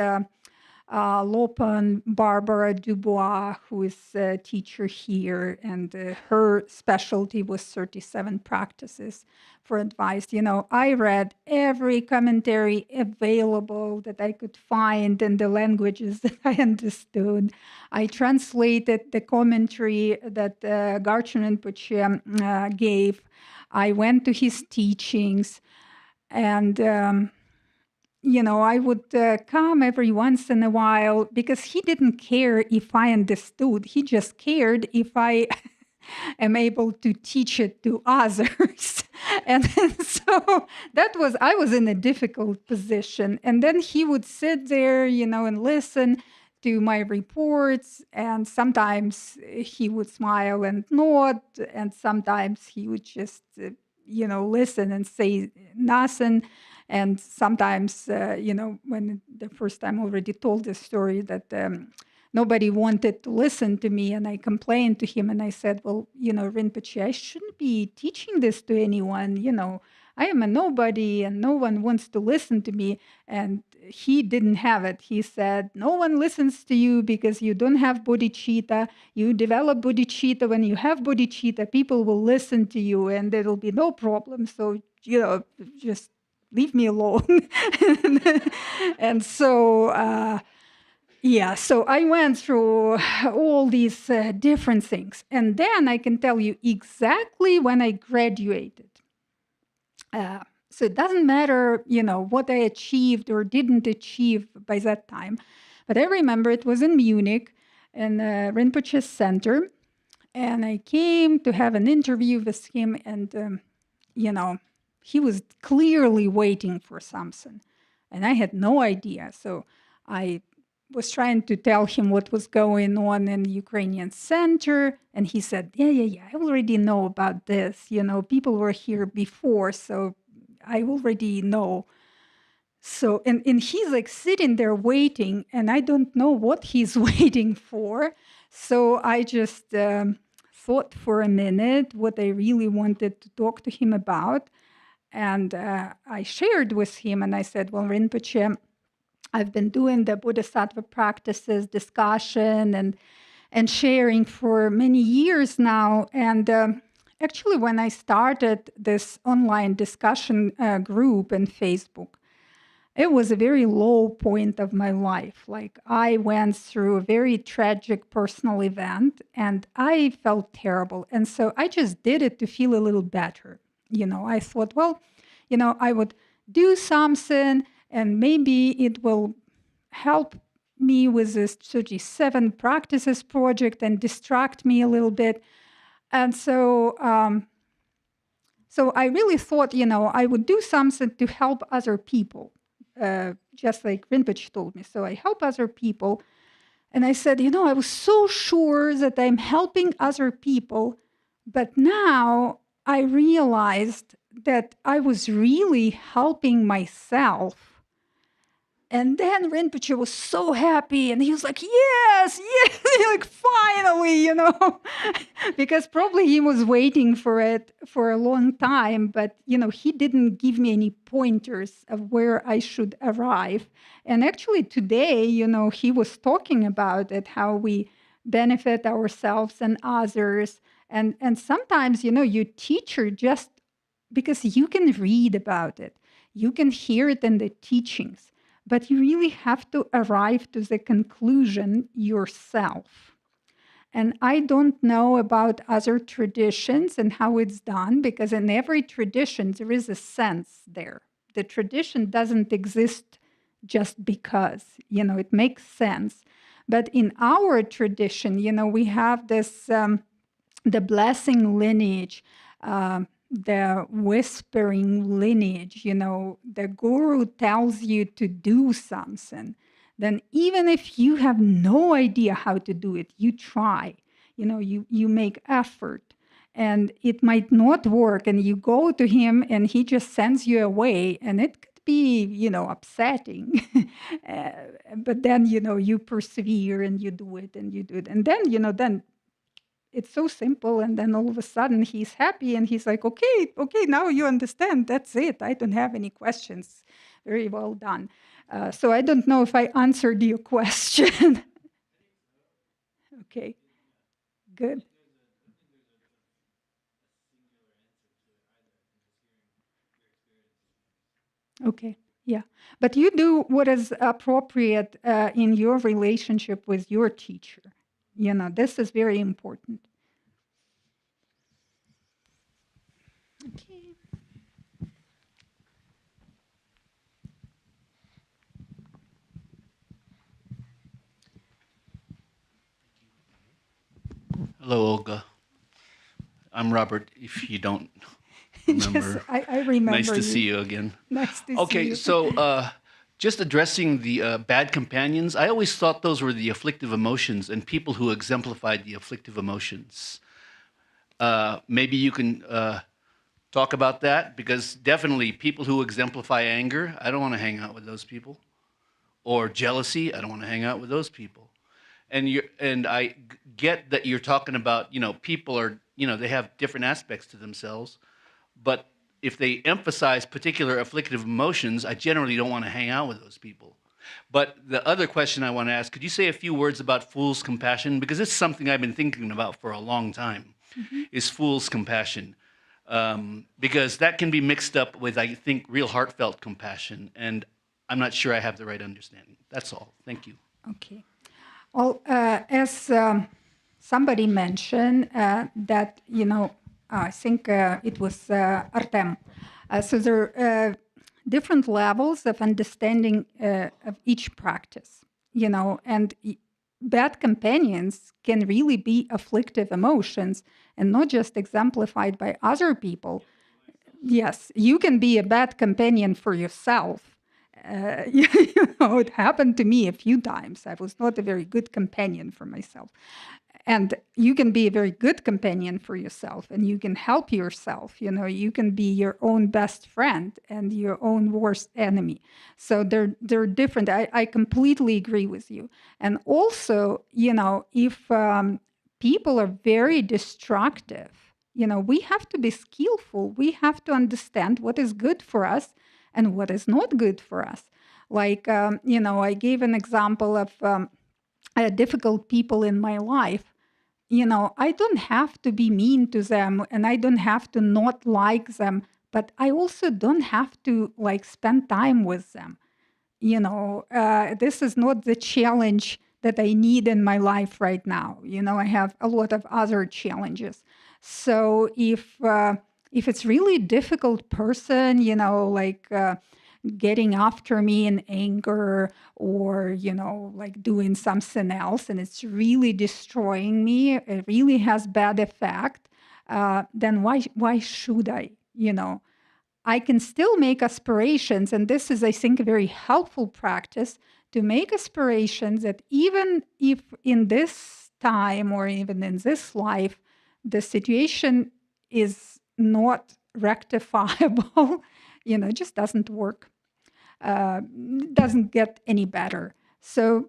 Lopan Barbara Dubois, who is a teacher here, and her specialty was 37 practices, for advice. I read every commentary available that I could find in the languages that I understood. I translated the commentary that Garchen Rinpoche gave. I went to his teachings, and I would come every once in a while because he didn't care if I understood. He just cared if I am able to teach it to others. And so I was in a difficult position. And then he would sit there, and listen to my reports. And sometimes he would smile and nod. And sometimes he would just, listen and say nothing. And sometimes, when the first time already told the story that nobody wanted to listen to me, and I complained to him, and I said, well, Rinpoche, I shouldn't be teaching this to anyone. I am a nobody, and no one wants to listen to me. And he didn't have it. He said, no one listens to you because you don't have bodhicitta. You develop bodhicitta. When you have bodhicitta, people will listen to you, and there will be no problem. So, just leave me alone. And so, so I went through all these different things. And then I can tell you exactly when I graduated. So it doesn't matter, what I achieved or didn't achieve by that time. But I remember it was in Munich, in Rinpoche's center. And I came to have an interview with him, and, he was clearly waiting for something. And I had no idea. So I was trying to tell him what was going on in the Ukrainian center. And he said, yeah, I already know about this. People were here before, so I already know. So, and he's like sitting there waiting, and I don't know what he's waiting for. So I just thought for a minute what I really wanted to talk to him about. And I shared with him, and I said, well, Rinpoche, I've been doing the Bodhisattva practices, discussion, and sharing for many years now. And actually, when I started this online discussion group in Facebook, it was a very low point of my life. Like, I went through a very tragic personal event, and I felt terrible. And so I just did it to feel a little better. I thought, well, I would do something, and maybe it will help me with this 37 practices project and distract me a little bit. And so, so I really thought, I would do something to help other people, just like Rinpoche told me. So I help other people. And I said, I was so sure that I'm helping other people, but now I realized that I was really helping myself. And then Rinpoche was so happy, and he was like, yes, yes, like finally, because probably he was waiting for it for a long time, but, he didn't give me any pointers of where I should arrive. And actually today, he was talking about it, how we benefit ourselves and others. And sometimes, your teacher, just because you can read about it, you can hear it in the teachings, but you really have to arrive to the conclusion yourself. And I don't know about other traditions and how it's done, because in every tradition there is a sense there. The tradition doesn't exist just because, it makes sense. But in our tradition, we have this, the blessing lineage, the whispering lineage, the guru tells you to do something, then even if you have no idea how to do it, you try, you make effort, and it might not work, and you go to him and he just sends you away, and it could be, upsetting. But then, you persevere and you do it and you do it. And then, then it's so simple, and then all of a sudden he's happy and he's like, okay, now you understand, that's it, I don't have any questions. Very well done. So I don't know if I answered your question. Okay, good. Okay, yeah. But you do what is appropriate in your relationship with your teacher. This is very important. Okay. Hello, Olga. I'm Robert, if you don't remember. Yes, I remember. Nice to see you again. Nice to see you. Okay, so just addressing the bad companions, I always thought those were the afflictive emotions and people who exemplified the afflictive emotions. Maybe you can talk about that, because definitely people who exemplify anger, I don't want to hang out with those people. Or jealousy, I don't want to hang out with those people. And I get that you're talking about, people are, they have different aspects to themselves, but if they emphasize particular afflictive emotions, I generally don't want to hang out with those people. But the other question I want to ask, could you say a few words about fool's compassion? Because it's something I've been thinking about for a long time, is fool's compassion. Because that can be mixed up with, I think, real heartfelt compassion. And I'm not sure I have the right understanding. That's all. Thank you. Okay. Well, as somebody mentioned, that, I think it was Artem. So there are different levels of understanding of each practice, and bad companions can really be afflictive emotions and not just exemplified by other people. Yes, you can be a bad companion for yourself. It happened to me a few times. I was not a very good companion for myself. And you can be a very good companion for yourself, and you can help yourself. You can be your own best friend and your own worst enemy. So they're different. I completely agree with you. And also, if people are very destructive, we have to be skillful. We have to understand what is good for us and what is not good for us. Like, I gave an example of difficult people in my life. I don't have to be mean to them, and I don't have to not like them, but I also don't have to spend time with them. This is not the challenge that I need in my life right now. I have a lot of other challenges. So if it's really difficult person, getting after me in anger or, doing something else, and it's really destroying me, it really has bad effect, then why should I? I can still make aspirations, and this is, I think, a very helpful practice to make aspirations that even if in this time or even in this life, the situation is not rectifiable, it just doesn't work. doesn't get any better. So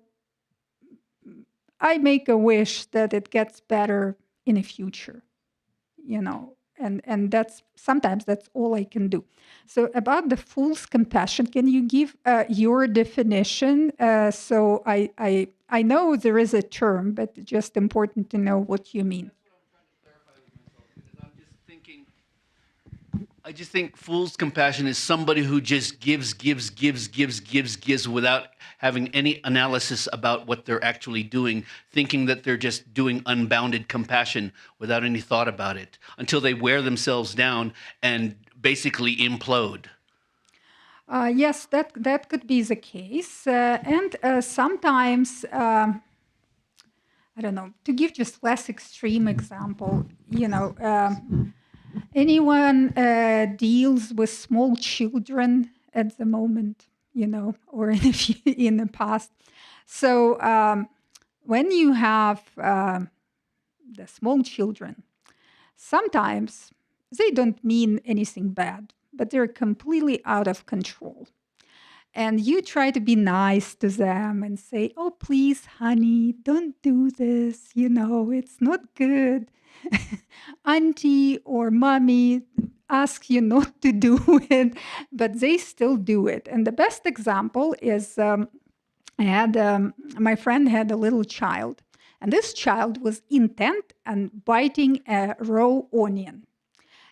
I make a wish that it gets better in the future, and that's sometimes that's all I can do. So about the fool's compassion, can you give your definition? So I know there is a term, but it's just important to know what you mean. I just think fool's compassion is somebody who just gives without having any analysis about what they're actually doing, thinking that they're just doing unbounded compassion without any thought about it, until they wear themselves down and basically implode. Yes, that could be the case. And sometimes, I don't know, to give just less extreme example, anyone deals with small children at the moment, or in the past. So when you have the small children, sometimes they don't mean anything bad, but they're completely out of control. And you try to be nice to them and say, oh, please, honey, don't do this. It's not good. Auntie or mommy ask you not to do it, but they still do it. And the best example is my friend had a little child, and this child was intent on biting a raw onion.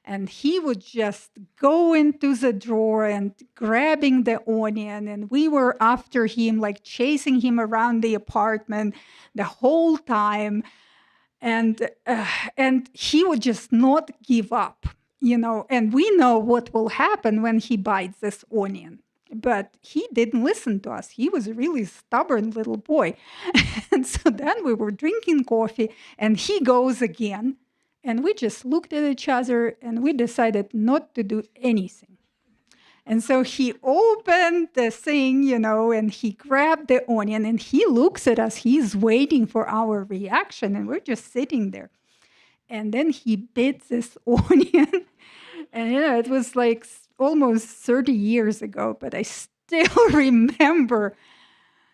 And he would just go into the drawer and grabbing the onion. And we were after him, like chasing him around the apartment the whole time. And he would just not give up, and we know what will happen when he bites this onion. But he didn't listen to us. He was a really stubborn little boy. And so then we were drinking coffee, and he goes again. And we just looked at each other, and we decided not to do anything. And so he opened the thing, and he grabbed the onion, and he looks at us. He's waiting for our reaction, and we're just sitting there. And then he bit this onion. And, it was like almost 30 years ago, but I still remember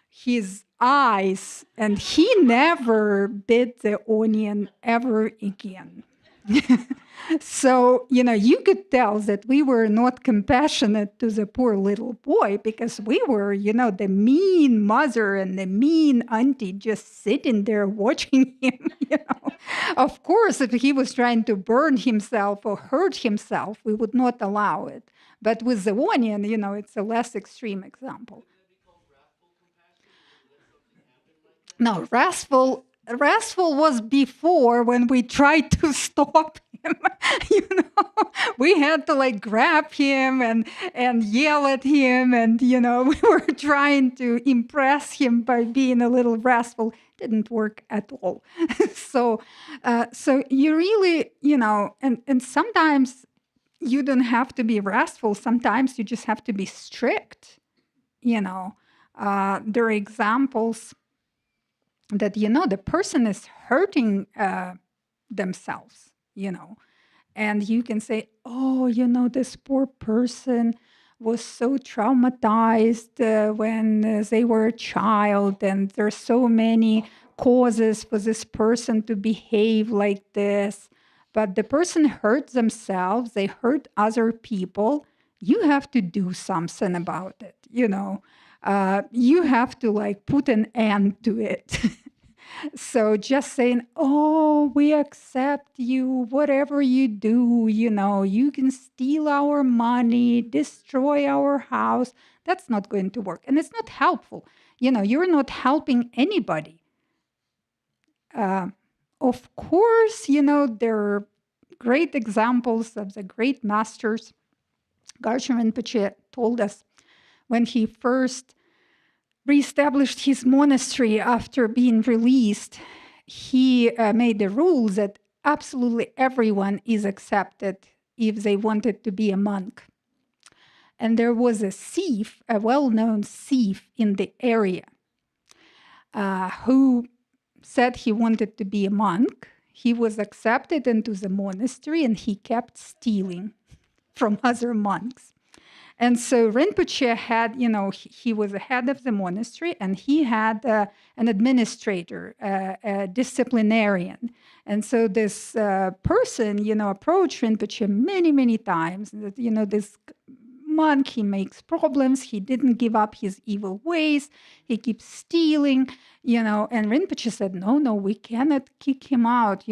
his eyes, and he never bit the onion ever again. So, you could tell that we were not compassionate to the poor little boy, because we were, the mean mother and the mean auntie just sitting there watching him, Of course, if he was trying to burn himself or hurt himself, we would not allow it. But with the onion, it's a less extreme example. No, wrathful was before, when we tried to stop him. We had to grab him and yell at him, and we were trying to impress him by being a little wrathful. Didn't work at all. So you really, and sometimes you don't have to be wrathful. Sometimes you just have to be strict. There are examples that, the person is hurting themselves, and you can say, oh, this poor person was so traumatized when they were a child, and there's so many causes for this person to behave like this. But the person hurt themselves, they hurt other people. You have to do something about it, you have to put an end to it. So just saying, oh, we accept you, whatever you do, you can steal our money, destroy our house. That's not going to work. And it's not helpful. You're not helping anybody. Of course, there are great examples of the great masters. Garchen Rinpoche told us when he first reestablished his monastery after being released, he made the rule that absolutely everyone is accepted if they wanted to be a monk. And there was a thief, a well-known thief in the area, who said he wanted to be a monk. He was accepted into the monastery, and he kept stealing from other monks. And so Rinpoche had, he was the head of the monastery, and he had an administrator, a disciplinarian. And so this person, approached Rinpoche many, many times. That, this monk, he makes problems. He didn't give up his evil ways. He keeps stealing, and Rinpoche said, no, we cannot kick him out,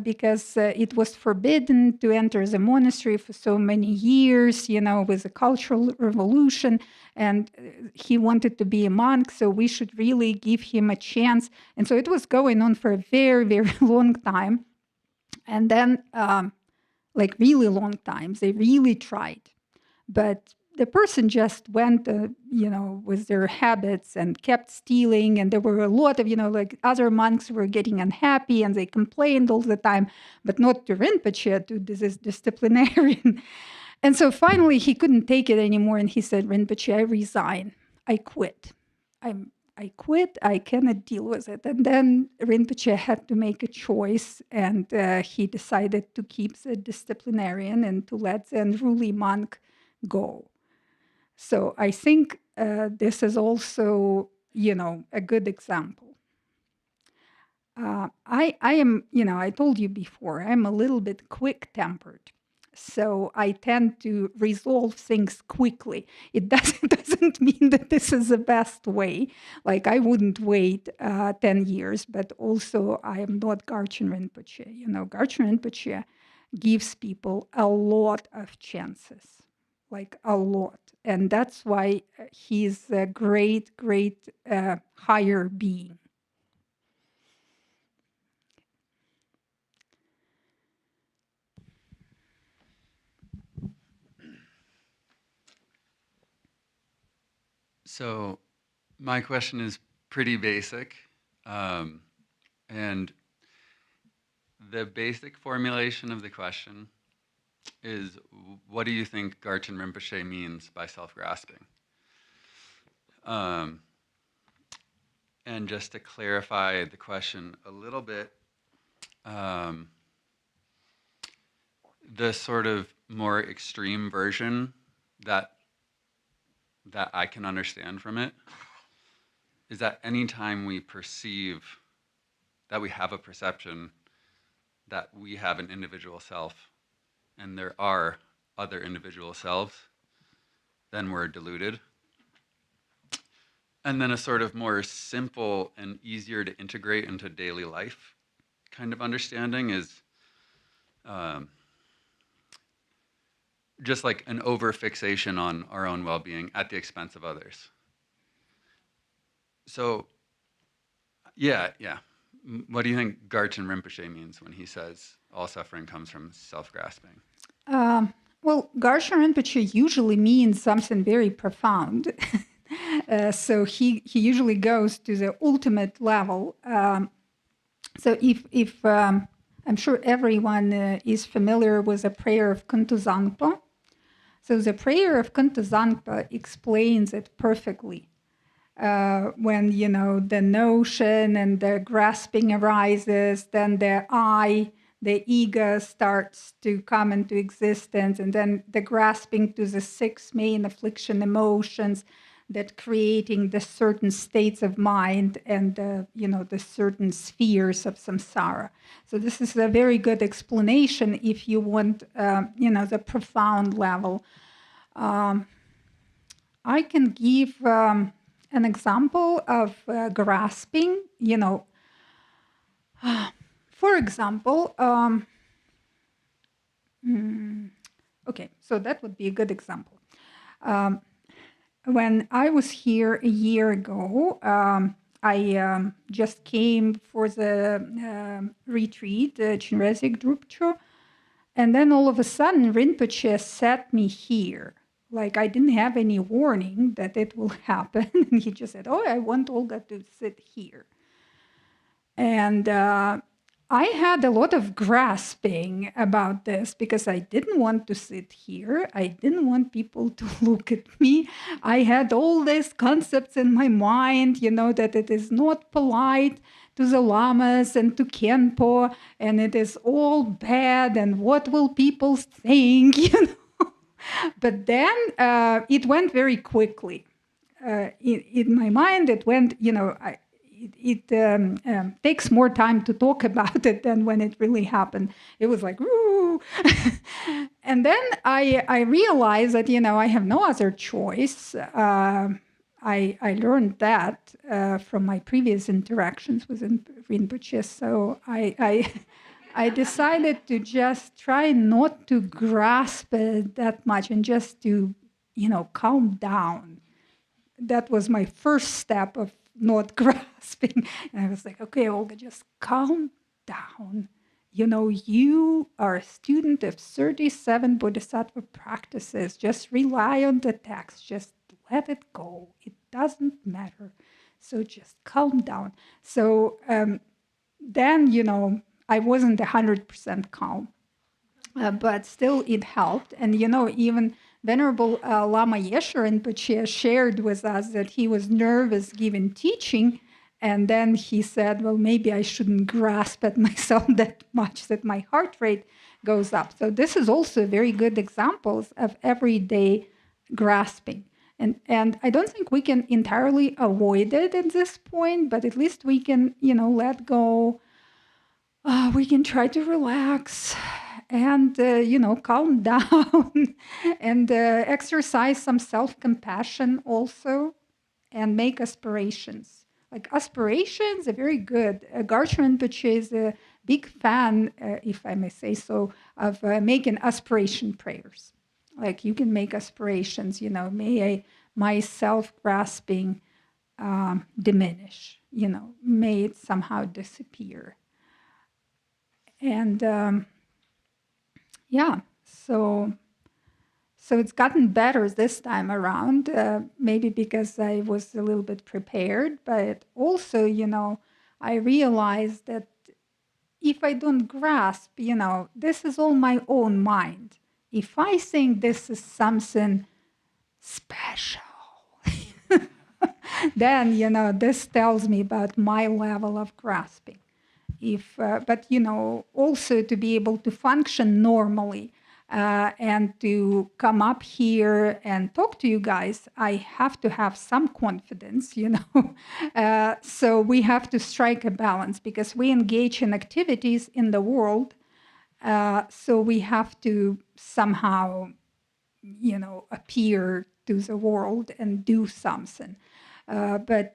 because it was forbidden to enter the monastery for so many years, with the Cultural Revolution, and he wanted to be a monk, so we should really give him a chance. And so it was going on for a very, very long time. And then, really long times, they really tried. But the person just went, with their habits and kept stealing. And there were a lot of, other monks were getting unhappy and they complained all the time, but not to Rinpoche, to this disciplinarian. And so finally he couldn't take it anymore. And he said, Rinpoche, I resign. I quit. I quit. I cannot deal with it. And then Rinpoche had to make a choice. And he decided to keep the disciplinarian and to let the unruly monk go. So I think this is also, a good example. I am, I told you before, I'm a little bit quick-tempered. So I tend to resolve things quickly. It doesn't mean that this is the best way. Like I wouldn't wait 10 years, but also I am not Garchen Rinpoche. Garchen Rinpoche gives people a lot of chances. Like a lot. And that's why he's a great, great higher being. So my question is pretty basic. And the basic formulation of the question is, what do you think Garchen Rinpoche means by self-grasping? And just to clarify the question a little bit, the sort of more extreme version that I can understand from it is that anytime we perceive that we have a perception that we have an individual self, and there are other individual selves, then we're deluded. And then a sort of more simple and easier to integrate into daily life kind of understanding is just like an over-fixation on our own well-being at the expense of others. So, yeah. What do you think Garchen Rinpoche means when he says all suffering comes from self-grasping? Well, Garchen Rinpoche usually means something very profound. So he usually goes to the ultimate level. So if I'm sure everyone is familiar with the prayer of Kuntuzangpa. So the prayer of Kuntuzangpa explains it perfectly. When, the notion and the grasping arises, then the I, the ego starts to come into existence, and then the grasping to the 6 main affliction emotions, that creating the certain states of mind and, the certain spheres of samsara. So this is a very good explanation if you want, the profound level. I can give an example of grasping, for example, okay, so that would be a good example. When I was here a year ago, I just came for the retreat, Chenrezig Drubcho, and then all of a sudden Rinpoche set me here. Like I didn't have any warning that it will happen. And he just said, oh, I want Olga to sit here. And I had a lot of grasping about this because I didn't want to sit here. I didn't want people to look at me. I had all these concepts in my mind, that it is not polite to the lamas and to Khenpo, and it is all bad, and what will people think, But then it went very quickly. In my mind, it went, it takes more time to talk about it than when it really happened. It was like, woo! And then I realized that, I have no other choice. I learned that from my previous interactions with Rinpoche. So I decided to just try not to grasp it that much and just to, calm down. That was my first step of not grasping. And I was like, okay, Olga, just calm down. You are a student of 37 Bodhisattva practices. Just rely on the text. Just let it go. It doesn't matter. So just calm down. So then, I wasn't 100% calm, but still it helped. And, even Venerable Lama Yeshe Rinpoche shared with us that he was nervous giving teaching. And then he said, well, maybe I shouldn't grasp at myself that much that my heart rate goes up. So this is also very good examples of everyday grasping. And I don't think we can entirely avoid it at this point, but at least we can, let go. We can try to relax and, calm down and exercise some self-compassion also and make aspirations. Like aspirations are very good. Garchen Rinpoche is a big fan, if I may say so, of making aspiration prayers. Like you can make aspirations, may my self-grasping diminish, may it somehow disappear. And so it's gotten better this time around, maybe because I was a little bit prepared, but also, I realized that if I don't grasp, this is all my own mind. If I think this is something special, then, this tells me about my level of grasping. But also to be able to function normally and to come up here and talk to you guys, I have to have some confidence, So we have to strike a balance because we engage in activities in the world. So we have to somehow, appear to the world and do something. But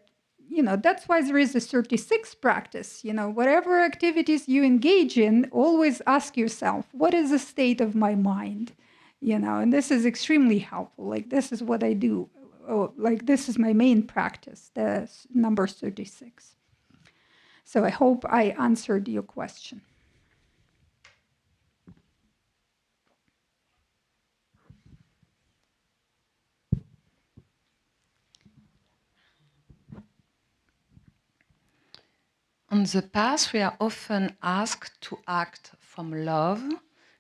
that's why there is a 36 practice. Whatever activities you engage in, always ask yourself, what is the state of my mind? And this is extremely helpful. Like, this is what I do. This is my main practice, the number 36. So I hope I answered your question. On the path, we are often asked to act from love,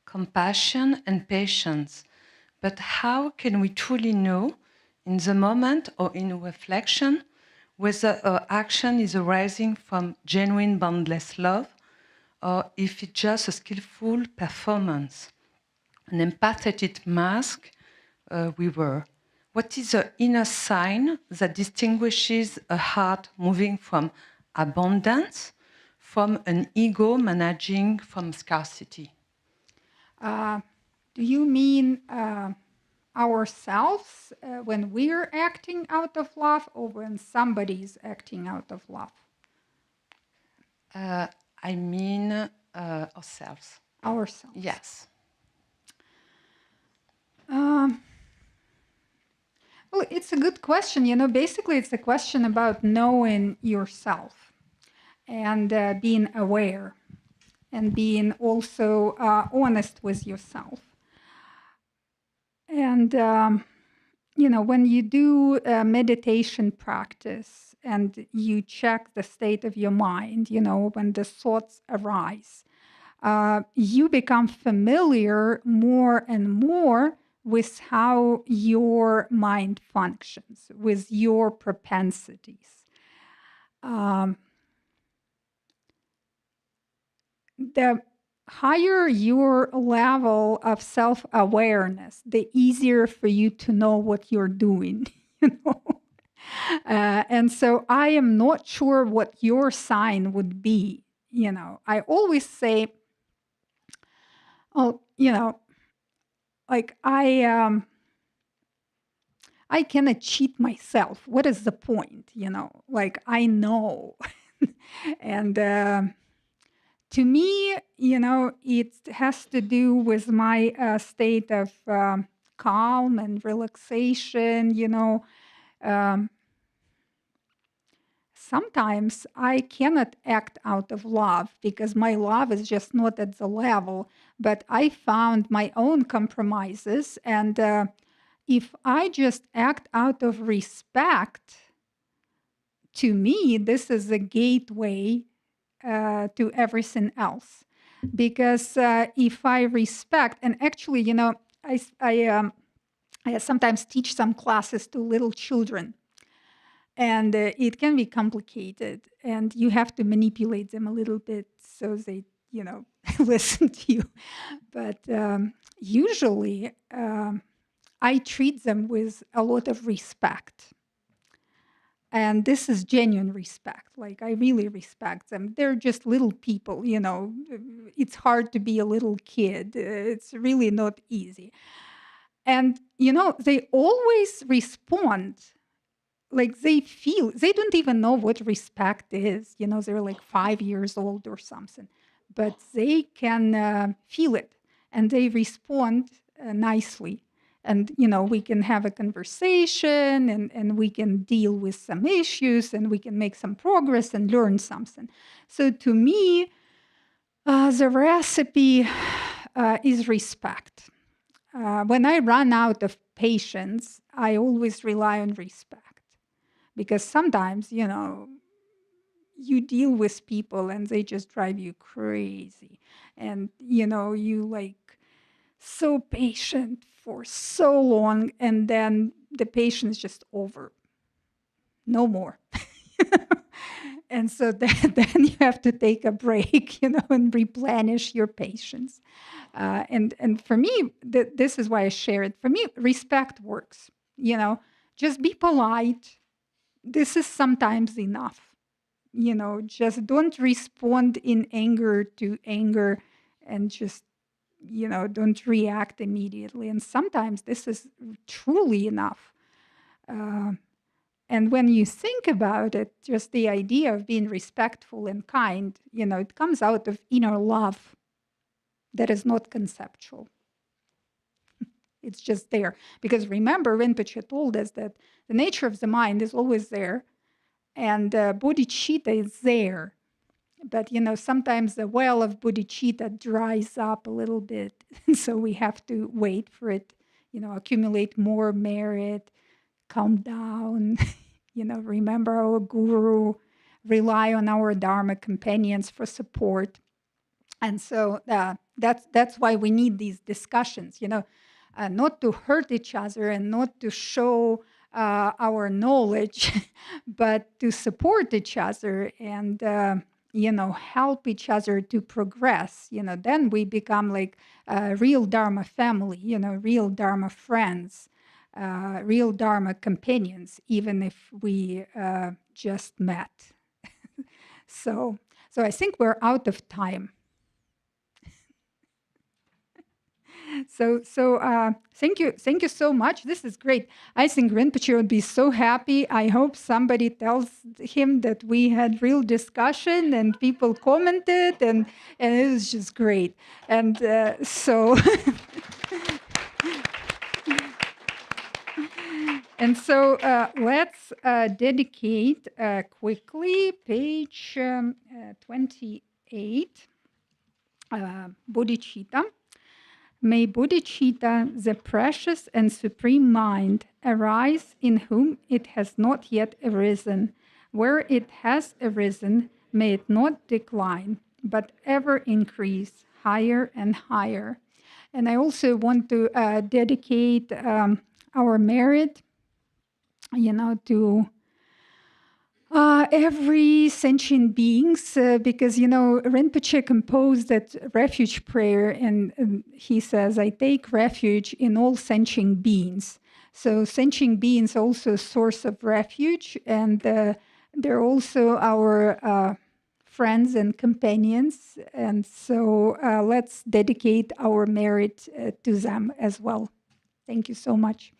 compassion, and patience. But how can we truly know, in the moment or in reflection, whether our action is arising from genuine boundless love, or if it's just a skillful performance, an empathetic mask we wear? What is the inner sign that distinguishes a heart moving from abundance from an ego managing from scarcity? Do you mean ourselves when we're acting out of love or when somebody's acting out of love? I mean ourselves. Ourselves. Yes. Well, it's a good question. Basically, it's a question about knowing yourself and being aware and being also honest with yourself. And, when you do a meditation practice and you check the state of your mind, when the thoughts arise, you become familiar more and more with how your mind functions, with your propensities. The higher your level of self-awareness, the easier for you to know what you're doing, you know. And so I am not sure what your sign would be. You know, I always say, oh, you know, like I cannot cheat myself. What is the point? You know, like I know. And to me, you know, it has to do with my state of calm and relaxation, you know. Um, Sometimes I cannot act out of love because my love is just not at the level, but I found my own compromises. And if I just act out of respect, to me, this is a gateway to everything else. Because if I respect, and actually, you know, I sometimes teach some classes to little children. And it can be complicated, and you have to manipulate them a little bit so they, you know, listen to you. But usually, I treat them with a lot of respect. And this is genuine respect. Like, I really respect them. They're just little people, you know. It's hard to be a little kid. It's really not easy. And, you know, they always respond. Like they feel, they don't even know what respect is. You know, they're like 5 years old or something, but they can feel it and they respond nicely. And, you know, we can have a conversation and we can deal with some issues and we can make some progress and learn something. So to me, the recipe is respect. When I run out of patience, I always rely on respect. Because sometimes, you know, you deal with people and they just drive you crazy. And, you know, you like so patient for so long and then the patience is just over. No more. And so then you have to take a break, you know, and replenish your patience. And for me, this is why I share it. For me, respect works. You know, just be polite. This is sometimes enough. You know, just don't respond in anger to anger and just, you know, don't react immediately. And sometimes this is truly enough. And when you think about it, just the idea of being respectful and kind, you know, it comes out of inner love that is not conceptual. It's just there. Because remember, Rinpoche told us that the nature of the mind is always there. And bodhicitta is there. But, you know, sometimes the well of bodhicitta dries up a little bit. So we have to wait for it, you know, accumulate more merit, calm down, you know, remember our guru, rely on our Dharma companions for support. And so that's why we need these discussions, you know, not to hurt each other and not to show our knowledge, but to support each other and, you know, help each other to progress. You know, then we become like a real Dharma family, you know, real Dharma friends, real Dharma companions, even if we just met. So I think we're out of time. So thank you so much. This is great. I think Rinpoche would be so happy. I hope somebody tells him that we had real discussion and people commented, and it was just great. And so and so let's dedicate quickly page 28, bodhicitta. May bodhicitta, the precious and supreme mind, arise in whom it has not yet arisen. Where it has arisen, may it not decline, but ever increase higher and higher. And I also want to dedicate our merit, you know, to Every sentient beings, because, Rinpoche composed that refuge prayer, and he says, I take refuge in all sentient beings. So sentient beings also a source of refuge, and they're also our friends and companions. And so let's dedicate our merit to them as well. Thank you so much.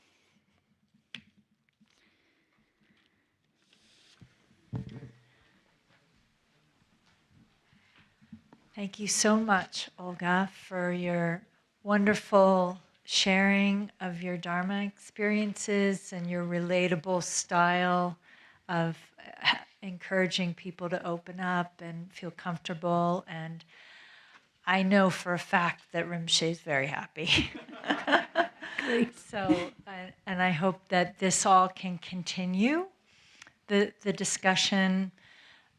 Thank you so much, Olga, for your wonderful sharing of your Dharma experiences and your relatable style of encouraging people to open up and feel comfortable. And I know for a fact that Rinpoche is very happy. Great. So, and I hope that this all can continue. The discussion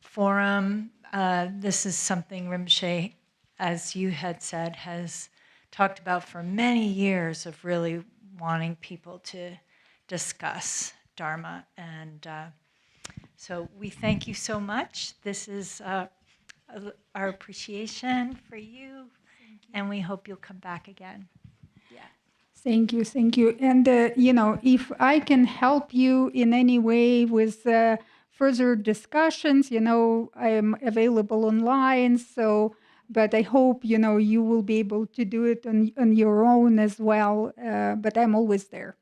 forum, this is something Rinpoche, as you had said, has talked about for many years of really wanting people to discuss Dharma. And so we thank you so much. This is our appreciation for you, and we hope you'll come back again. Thank you, thank you. And, if I can help you in any way with further discussions, I am available online. So, but I hope, you will be able to do it on your own as well. But I'm always there.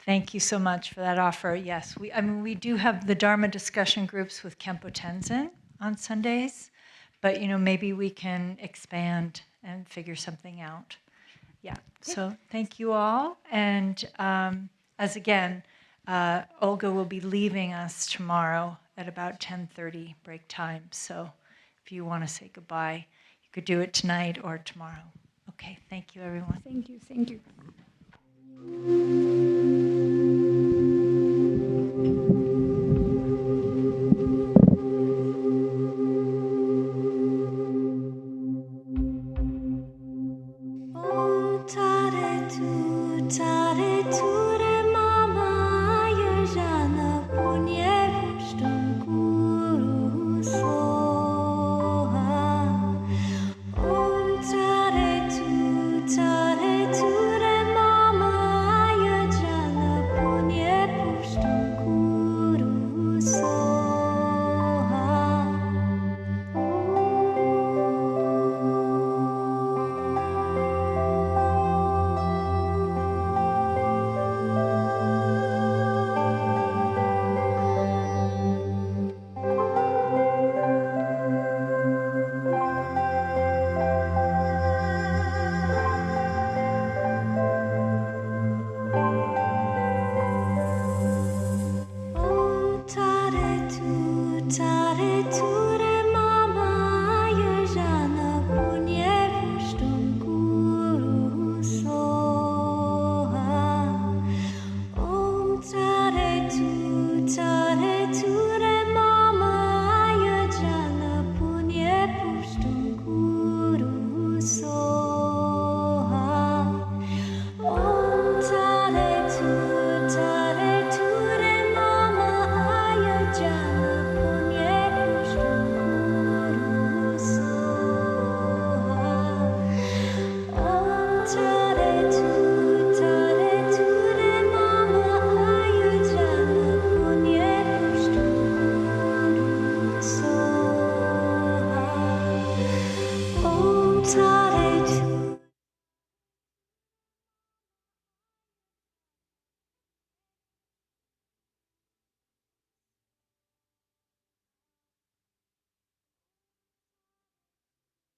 Thank you so much for that offer. Yes, we do have the Dharma discussion groups with Khenpo Tenzin on Sundays, but, maybe we can expand and figure something out. Yeah, so thank you all. And as again, Olga will be leaving us tomorrow at about 10:30 break time. So if you want to say goodbye, you could do it tonight or tomorrow. Okay, thank you, everyone. Thank you, thank you. Time.